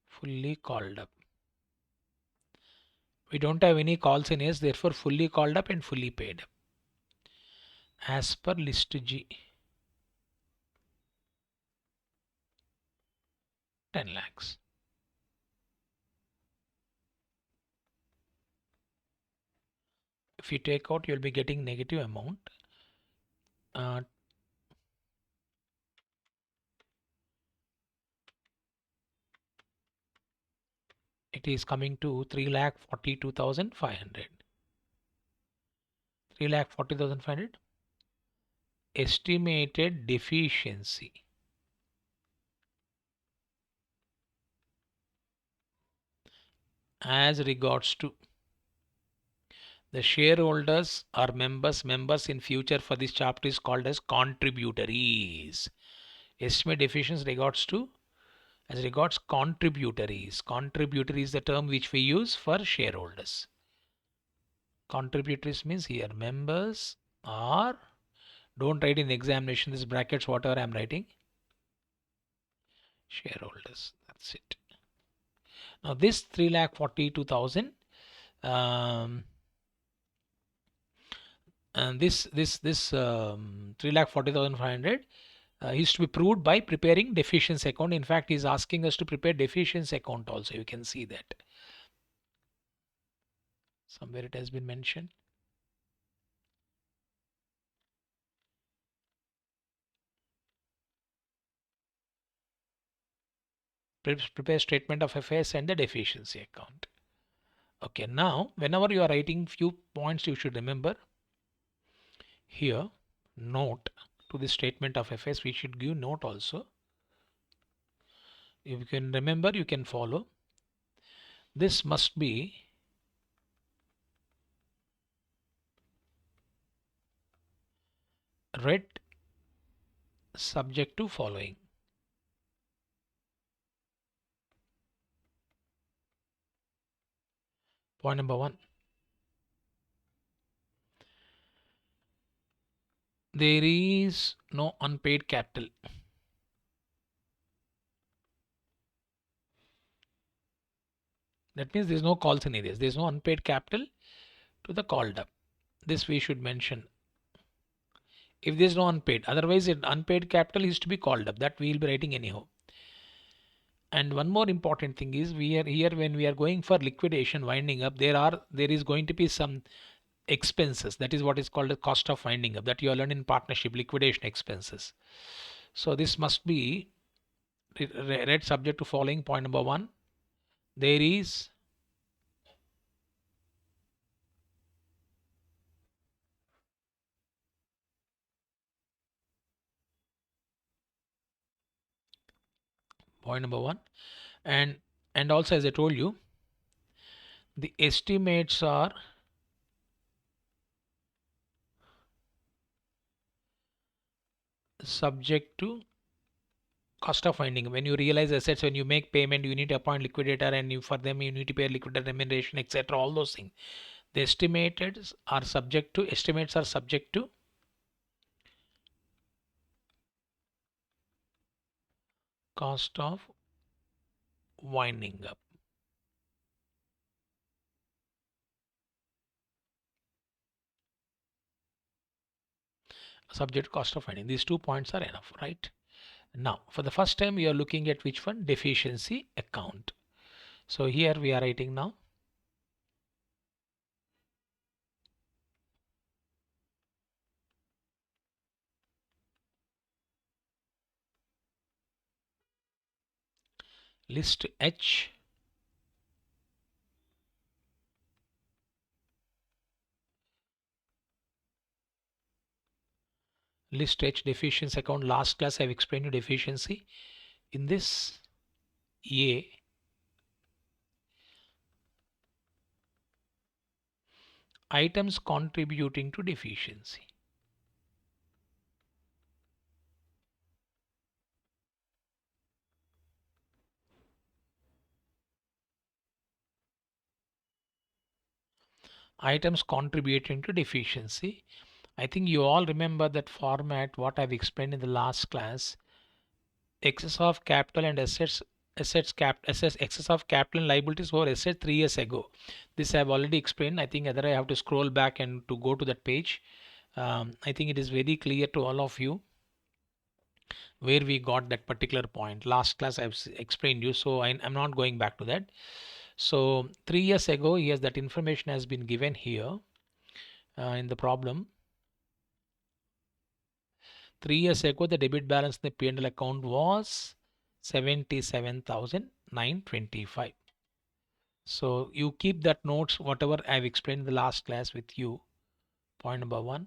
Fully called up. We don't have any calls in S, therefore fully called up and fully paid up. As per list G, 10 lakhs. If you take out, you'll be getting negative amount. Uh, it is coming to 3,42,500. 3,40,500. Estimated deficiency. As regards to the shareholders or members in future for this chapter is called as contributories. Estimate deficiency as regards contributories. Contributory is the term which we use for shareholders. Contributories means here members are, don't write in the examination this brackets whatever I'm writing, shareholders. That's it. Now this 3,42,000 and this 3,40,500 is to be proved by preparing deficiency account. In fact, he's asking us to prepare deficiency account also. You can see that somewhere it has been mentioned. Prepare statement of affairs and the deficiency account. Okay, now whenever you are writing few points, you should remember here note to the statement of affairs. We should give note also. If you can remember, you can follow. This must be read subject to following. Point number 1. There is no unpaid capital. That means there is no call scenarios. There is no unpaid capital to the called up. This we should mention. If there is no unpaid, otherwise unpaid capital is to be called up. That we will be writing anyhow. And one more important thing is we are here when we are going for liquidation winding up, there is going to be some expenses. That is what is called the cost of winding up, that you learn in partnership, liquidation expenses. So this must be read subject to following. Point number 1. There is point number 1. And also, as I told you, the estimates are subject to cost of funding. When you realize assets, when you make payment, you need to appoint liquidator, and for them you need to pay liquidator remuneration, etc. All those things. The estimates are subject to cost of winding up. Subject to cost of winding. These 2 points are enough, right? Now, for the first time, we are looking at which one? Deficiency account. So here we are writing now. List H. List H deficiency account. Last class I've explained you deficiency. In this A, items contributing to deficiency. items contributing to deficiency. I think you all remember that format what I've explained in the last class. Excess of capital and excess of capital and liabilities were assets 3 years ago. This I've already explained. I think either I have to scroll back and to go to that page. I think it is very clear to all of you where we got that particular point. Last class I've explained you, so I'm not going back to that. So 3 years ago, yes, that information has been given here in the problem. 3 years ago, the debit balance in the P&L account was 77,925. So you keep that notes, whatever I've explained in the last class with you. Point number 1,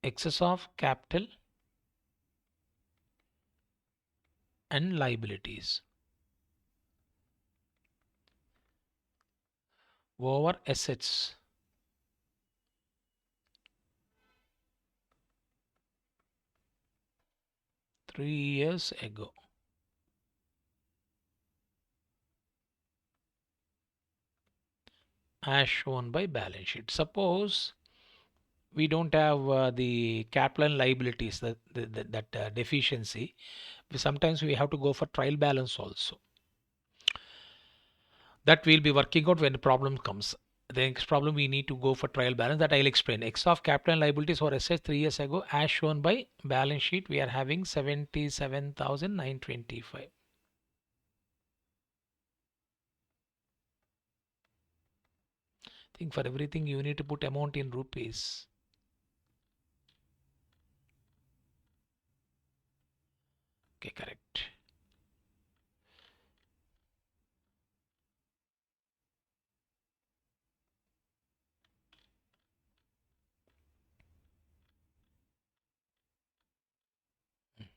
excess of capital and liabilities over assets. Three years ago. As shown by balance sheet. Suppose we don't have the capital and liabilities, that deficiency. Sometimes we have to go for trial balance also. That we'll be working out when the problem comes. The next problem we need to go for trial balance, that I'll explain. X of capital and liabilities were assessed 3 years ago as shown by balance sheet. We are having 77,925. I think for everything you need to put amount in rupees. Okay, correct.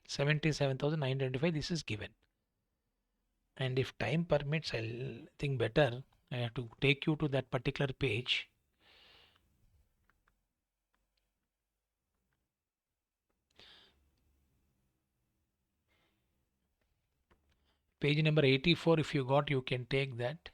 $77,925, this is given. And if time permits, I'll think better. I have to take you to that particular page. Page number 84, if you got, you can take that.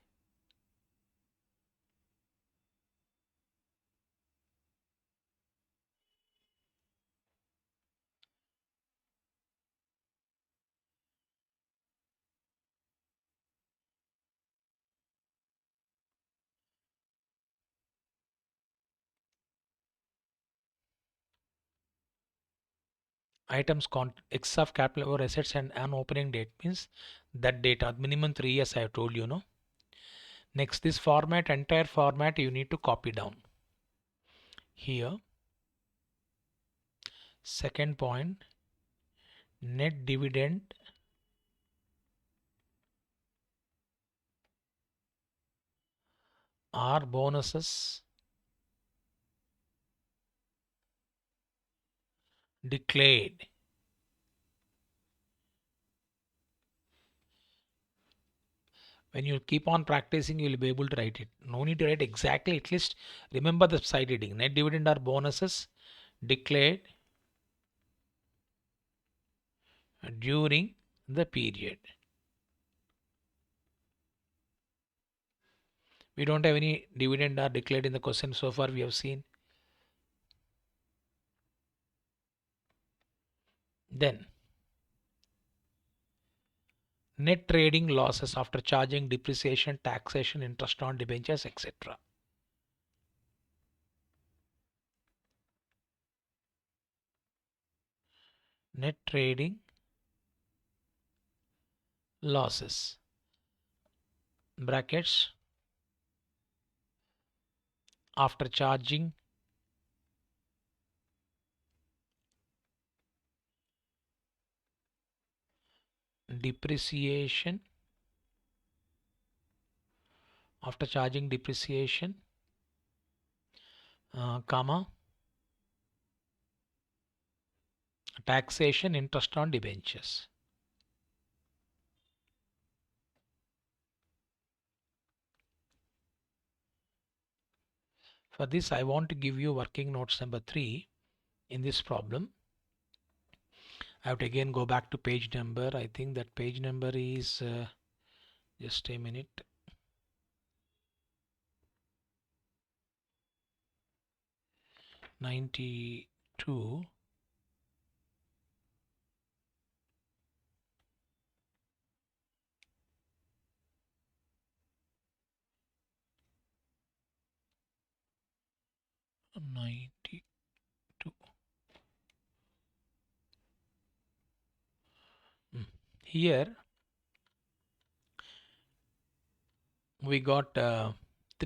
Items X of capital over assets and an opening date means that data minimum 3 years I have told you, no. Next, this format, entire format you need to copy down here. Second point, net dividend or bonuses declared. When you keep on practicing, you will be able to write it. No need to write exactly, at least remember the side heading. Net dividend or bonuses declared during the period. We don't have any dividend are declared in the question so far we have seen. Then net trading losses after charging depreciation, taxation, interest on debentures, etc. Net trading losses brackets after charging depreciation, comma, taxation, interest on debentures. For this I want to give you working notes number 3 in this problem. I have to again go back to page number. I think that page number is just a minute. 92 92. Here we got 3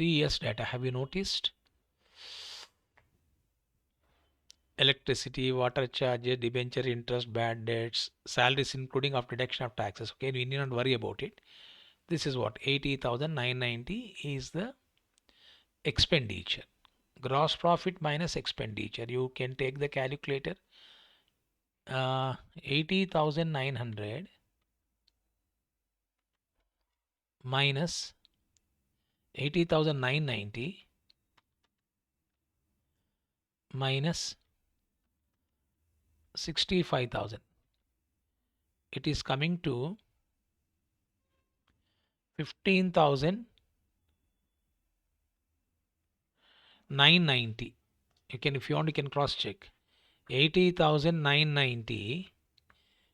years data. Have you noticed? Electricity, water charges, debenture interest, bad debts, salaries including of deduction of taxes. Okay, we need not worry about it. This is what 80,990 is the expenditure. Gross profit minus expenditure. You can take the calculator. 80,900 minus 80,990 minus 65,000. It is coming to 15,990. You can, if you want, you can cross check. 80,990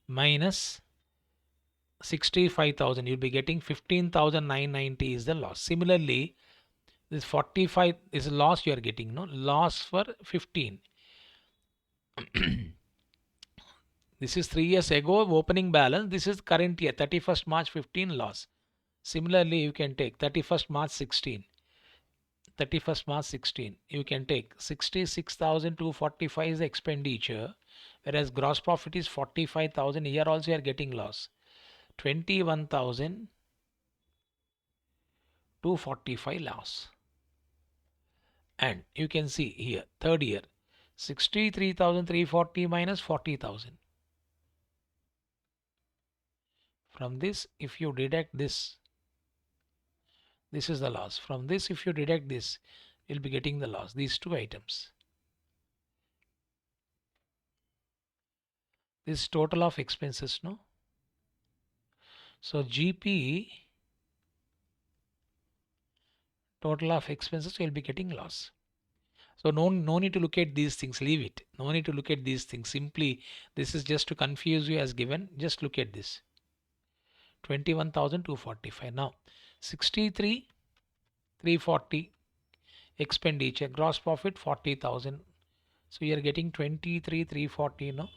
minus 65,000. You'll be getting 15,990 is the loss. Similarly, this 45 is a loss you are getting, no? Loss for 15. This is 3 years ago opening balance. This is current year, 31st March 15 loss. Similarly, you can take 31st March 16. 31st March 16. You can take 66,245 is the expenditure, whereas gross profit is 45,000. Here also you are getting loss. 21,245 loss. And you can see here, third year, 63,340 minus 40,000. From this, if you deduct this, this is the loss. From this, if you deduct this, you'll be getting the loss. These two items. This is total of expenses, no? So GP, total of expenses, you'll be getting loss. So no need to look at these things. Leave it. No need to look at these things. Simply, this is just to confuse you as given. Just look at this. 21,245. Now, 63,340 expenditure. Gross profit 40,000. So you are getting 23,340. No.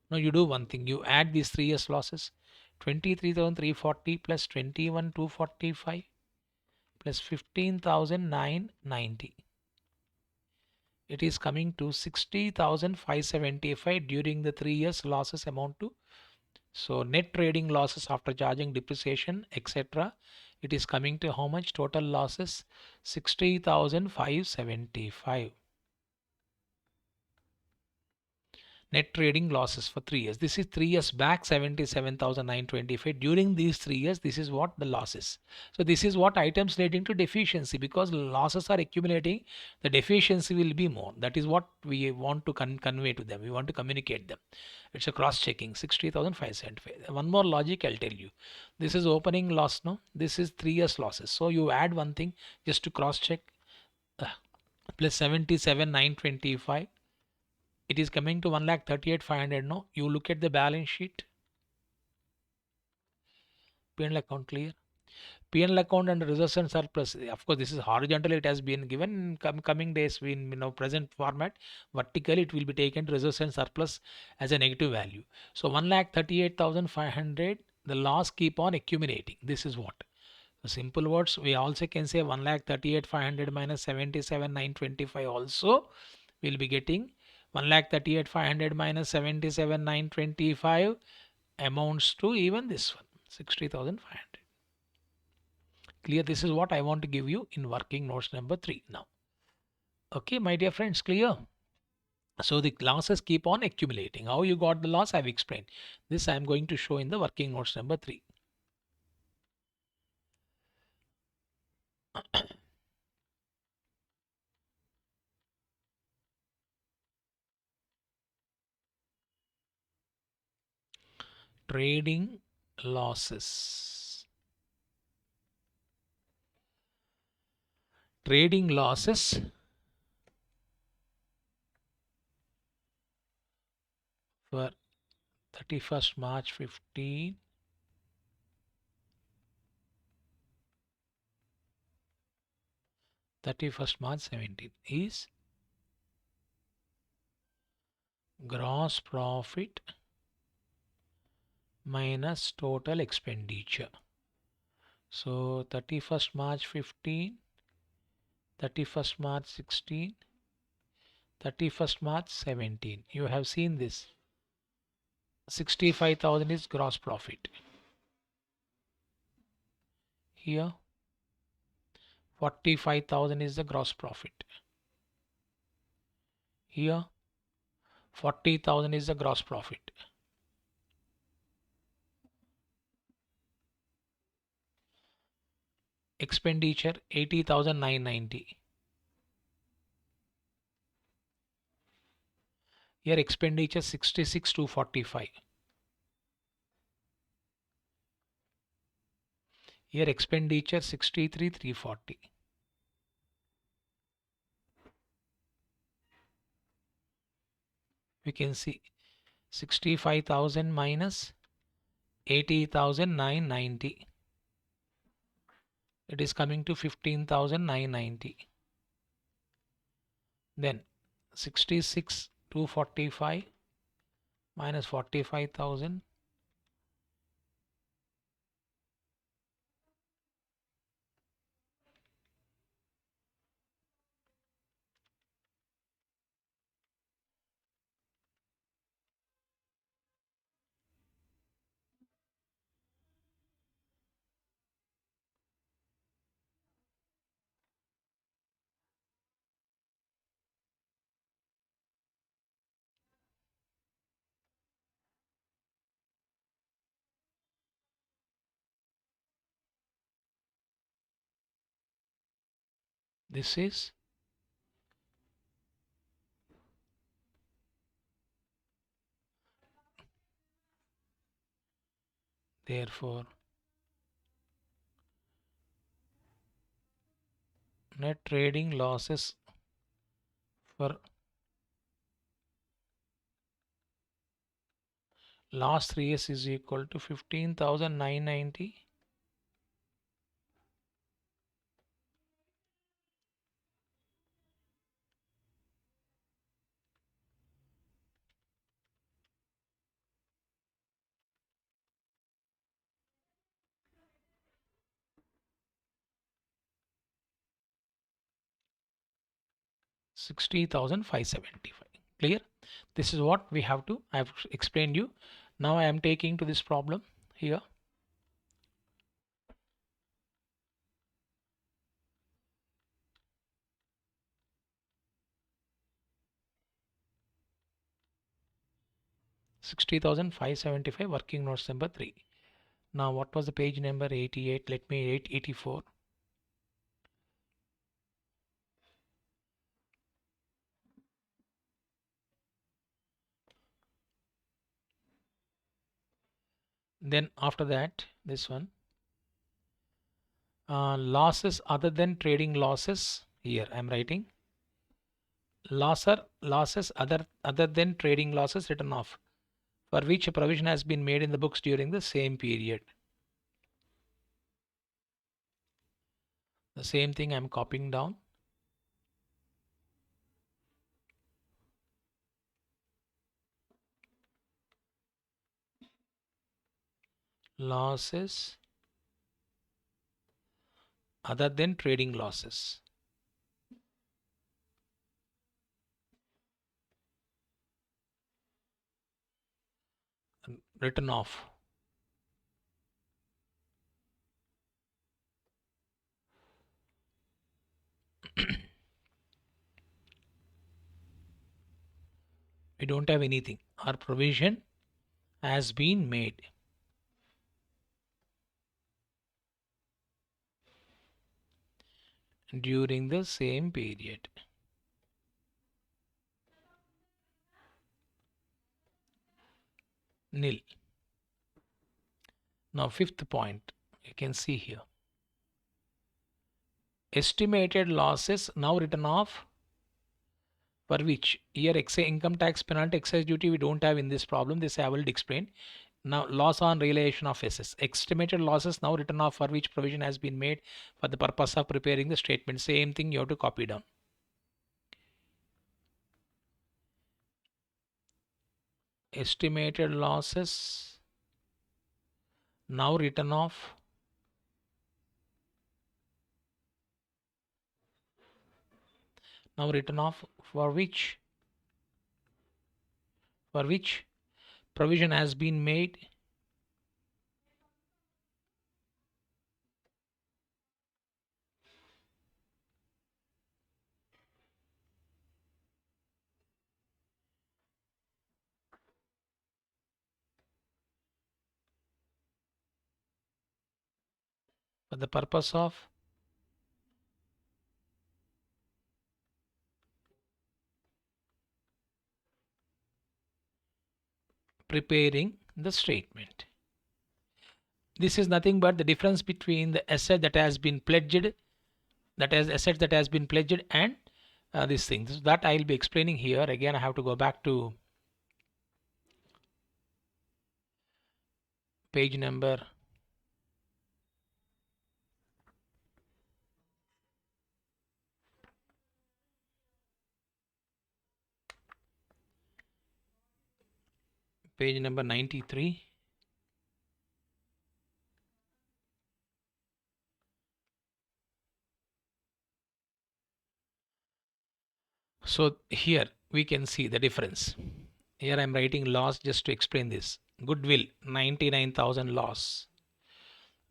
Now you do one thing. You add these 3 years losses. 23,340 plus 21,245 plus 15,990. It is coming to 60,575 during the 3 years losses amount to. So net trading losses after charging depreciation, etc. It is coming to how much? Total losses 60,575. Net trading losses for 3 years. This is 3 years back, 77,925. During these 3 years, this is what the losses. So this is what items leading to deficiency, because losses are accumulating, the deficiency will be more. That is what we want to convey to them. We want to communicate them. It's a cross checking. 60,575. One more logic I'll tell you. This is opening loss, no? This is 3 years losses. So you add one thing just to cross check. Plus 77,925. It is coming to 1,38,500. No, you look at the balance sheet. P&L account clear. P&L account and reserves and surplus. Of course, this is horizontal. It has been given. Coming days, in present format, vertically it will be taken to reserves and surplus as a negative value. So 1,38,500. The loss keep on accumulating. This is what. So simple words. We also can say 1,38,500 minus 77,925 also will be getting 1,38,500 minus 77,925 amounts to even this one, 60,500. Clear? This is what I want to give you in working notes number 3 now. Okay, my dear friends, clear? So the losses keep on accumulating. How you got the loss, I've explained. This I am going to show in the working notes number 3. Trading losses. Trading losses for 31st March 15, 31st March 17 is gross profit minus total expenditure. So 31st March 15, 31st March 16, 31st March 17. You have seen this. 65,000 is gross profit. Here 45,000 is the gross profit. Here 40,000 is the gross profit. Expenditure 80,990. Here expenditure 66,245. Here expenditure 63,340. We can see 65,000 minus 80,990. It is coming to 15,990. Then 66,245 minus 45,000. This is therefore net trading losses for last 3 years is equal to 15,990 60,575. Clear? This is what we have to, I have explained you. Now I am taking to this problem here. $60,575 working notes number 3. Now what was the page number? 88. Let me 884. Then after that, this one, losses other than trading losses. Here I am writing losses other than trading losses written off, for which a provision has been made in the books during the same period. The same thing I am copying down. Losses other than trading losses. Written off. We don't have anything. Our provision has been made. During the same period. Nil. Now fifth point, you can see here. Estimated losses now written off for which here income tax, penalty, excise duty we don't have in this problem. This I will explain. Now loss on realization of assets. Estimated losses now written off for which provision has been made for the purpose of preparing the statement. Same thing you have to copy down. Estimated losses now written off for which provision has been made for the purpose of preparing the statement. This is nothing but the difference between the asset that has been pledged, and these things that I will be explaining here. Again, I have to go back to page number 93. So here we can see the difference. Here I am writing loss just to explain this. Goodwill 99,000 loss.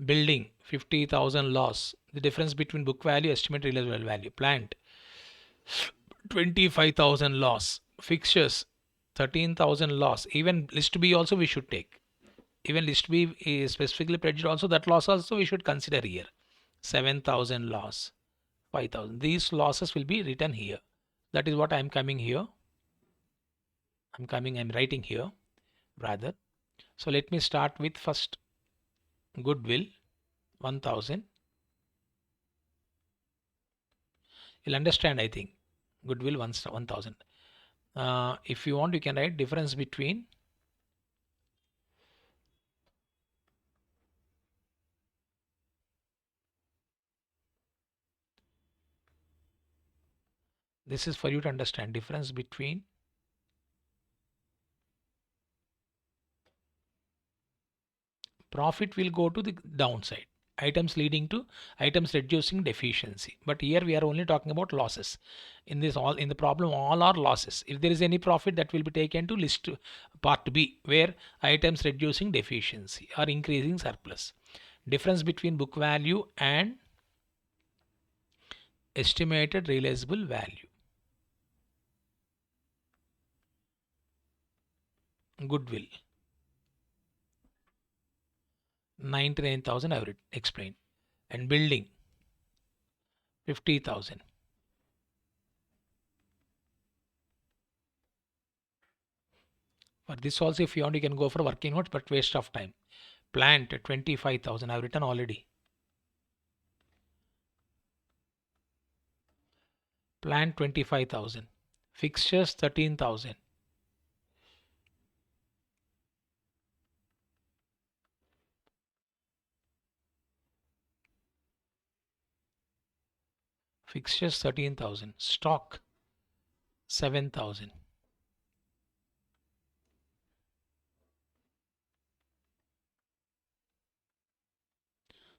Building 50,000 loss. The difference between book value, estimated realizable value. Plant 25,000 loss. Fixtures 13,000 loss. Even list B also we should take. Even list B is specifically pledged also. That loss also we should consider here. 7,000 loss. 5,000. These losses will be written here. That is what I am coming here. I'm writing here rather. So let me start with first goodwill 1000. You'll understand, I think. Goodwill 1000. If you want, you can write difference between this is for you to understand difference between profit will go to the downside, items reducing deficiency. But here we are only talking about losses. In the problem all are losses. If there is any profit, that will be taken to list part B, where items reducing deficiency or increasing surplus. Difference between book value and estimated realizable value. Goodwill 99,000 I have explained, and building 50,000. For this also, if you want, you can go for working notes, but waste of time. Plant 25,000 I have written already. Plant 25,000. Fixtures 13,000. Fixtures 13,000. Stock 7,000.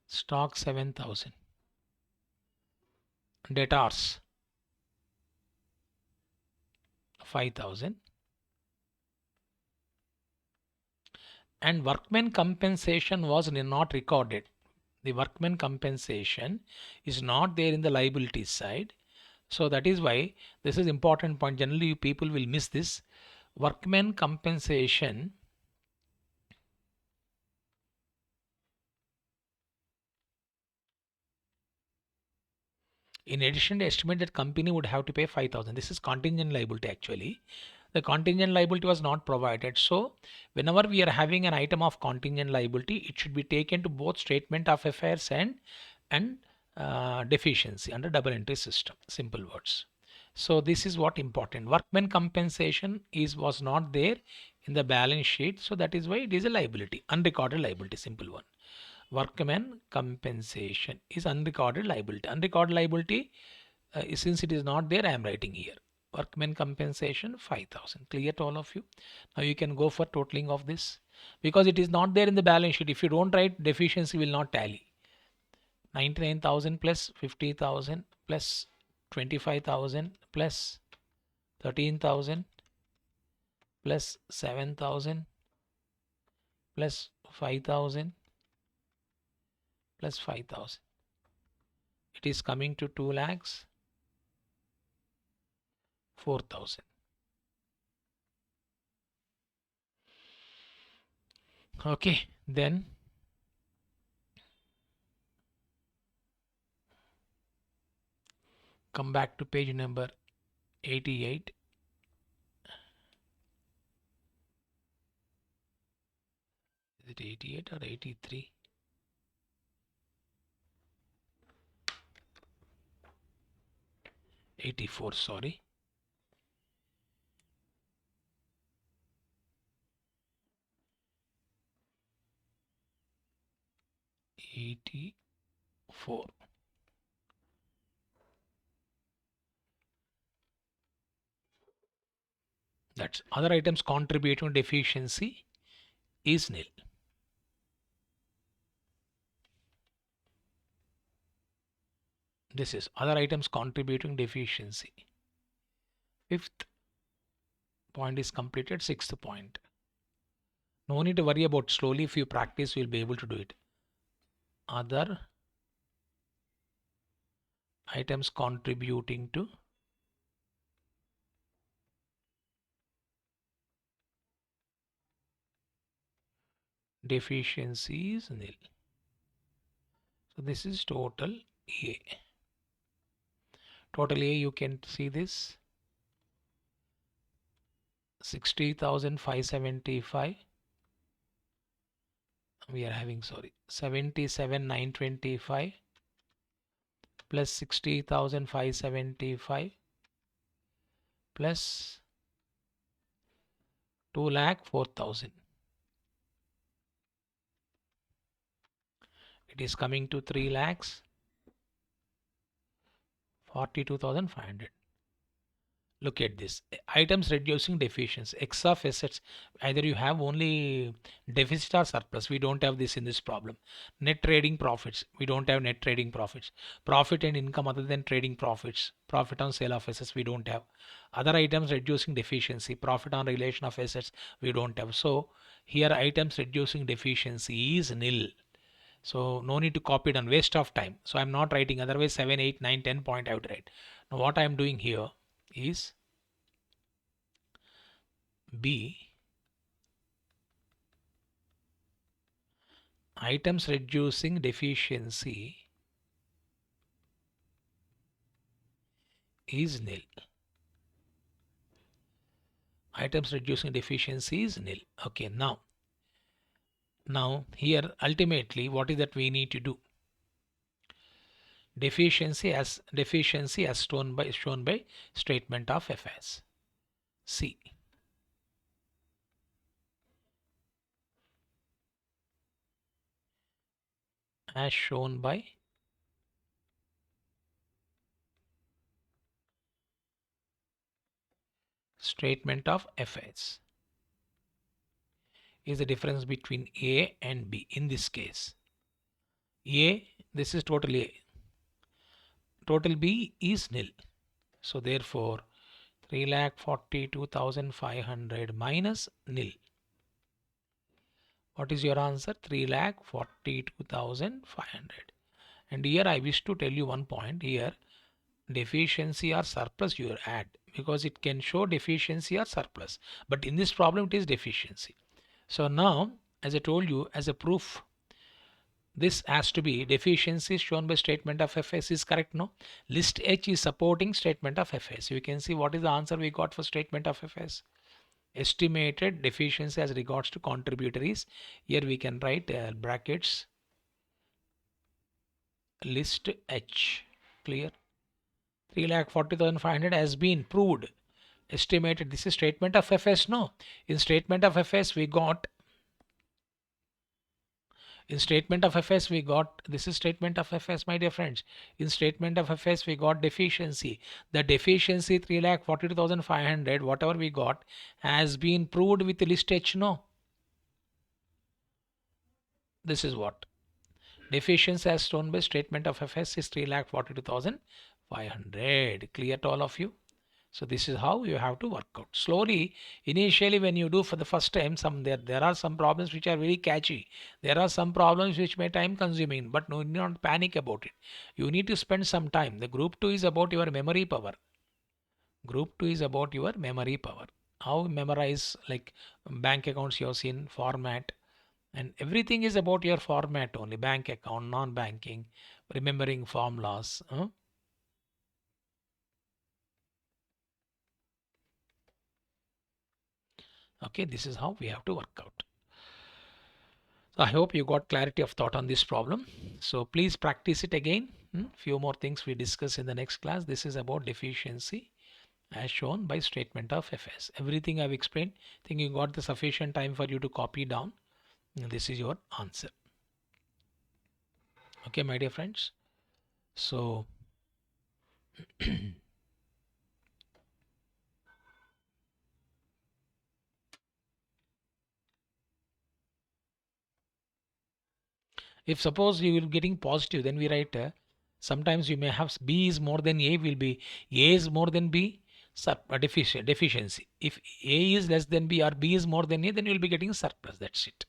Stock 7,000. Debtors 5,000. And workman compensation was not recorded. The workman compensation is not there in the liabilities side. So that is why this is important point. Generally people will miss this. Workman compensation in addition to estimate that company would have to pay 5,000. This is contingent liability actually. The contingent liability was not provided. So whenever we are having an item of contingent liability, it should be taken to both statement of affairs and deficiency under double entry system. Simple words. So this is what important. Workman compensation was not there in the balance sheet, so that is why it is a liability, unrecorded liability, simple one. Workman compensation is unrecorded liability. Unrecorded liability, since it is not there, I am writing here. Workman compensation 5,000. Clear to all of you? Now you can go for totaling of this because it is not there in the balance sheet. If you don't write, deficiency will not tally. 99,000 plus 50,000 plus 25,000 plus 13,000 plus 7,000 plus 5,000 plus 5,000. It is coming to 2 lakhs 4,000. Okay, then come back to page number 88. Is it 88 or 83? 84, sorry. 84. That's other items contributing deficiency is nil. This is other items contributing deficiency. Fifth point is completed. Sixth point. No need to worry about slowly. If you practice, you'll be able to do it. Other items contributing to deficiency is nil. So this is total A. Total A, you can see this 60,575. We are having 77,925 plus 60,575 plus 2,04,000. It is coming to 3,42,500. Look at this. Items reducing deficiency. X of assets. Either you have only deficit or surplus. We don't have this in this problem. Net trading profits. We don't have net trading profits. Profit and income other than trading profits. Profit on sale of assets. We don't have. Other items reducing deficiency. Profit on relation of assets. We don't have. So here items reducing deficiency is nil. So no need to copy it and waste of time. So I'm not writing. Otherwise 7, 8, 9, 10 point I would write. Now what I am doing here is B, items reducing deficiency is nil. Items reducing deficiency is nil. Okay, now here ultimately what is that we need to do? Deficiency as shown by statement of affairs. C. As shown by statement of affairs is the difference between A and B. In this case, A, this is total A. Total B is nil. So therefore 3,42,500 minus nil. What is your answer? 3,42,500. And here I wish to tell you one point here. Deficiency or surplus you add because it can show deficiency or surplus. But in this problem it is deficiency. So now as I told you as a proof, this has to be deficiency shown by statement of affairs is correct, no? List H is supporting statement of affairs. You can see what is the answer we got for statement of affairs. Estimated deficiency as regards to contributories. Here we can write brackets list H. Clear? 3,40,500 has been proved, estimated. This is statement of FS. No, in statement of FS we got, in statement of FS we got, this is statement of FS, my dear friends. In statement of FS we got deficiency. The deficiency 3,42,500, whatever we got, has been proved with list H. No, this is what deficiency as shown by statement of FS is 3,42,500. Clear to all of you? So this is how you have to work out. Slowly, initially when you do for the first time, there are some problems which are very catchy. There are some problems which may time consuming, but no need not panic about it. You need to spend some time. The group 2 is about your memory power. Group 2 is about your memory power. How memorize, like bank accounts you have seen, format, and everything is about your format only. Bank account, non-banking, remembering formulas. Okay, this is how we have to work out. So I hope you got clarity of thought on this problem. So please practice it again. Few more things we discuss in the next class. This is about deficiency as shown by statement of FS. Everything I've explained. I think you got the sufficient time for you to copy down. And this is your answer. Okay, my dear friends. So if suppose you will getting positive, then we write sometimes you may have B is more than A, will be A is more than B, deficiency. If A is less than B or B is more than A, then you will be getting surplus. That's it.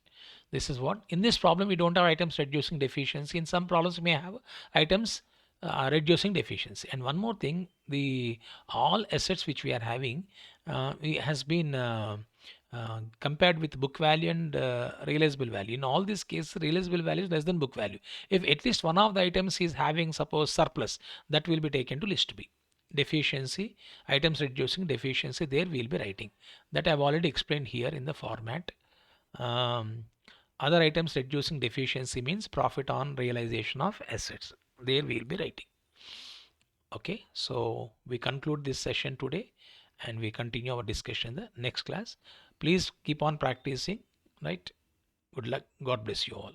This is what in this problem we don't have items reducing deficiency. In some problems we may have items reducing deficiency. And one more thing, the all assets which we are having has been compared with book value and realizable value. In all these cases, realizable value is less than book value. If at least one of the items is having suppose surplus, that will be taken to list B. Deficiency, items reducing deficiency, there we will be writing. That I have already explained here in the format. Other items reducing deficiency means profit on realization of assets. There we will be writing. Okay, so we conclude this session today and we continue our discussion in the next class. Please keep on practicing, right? Good luck. God bless you all.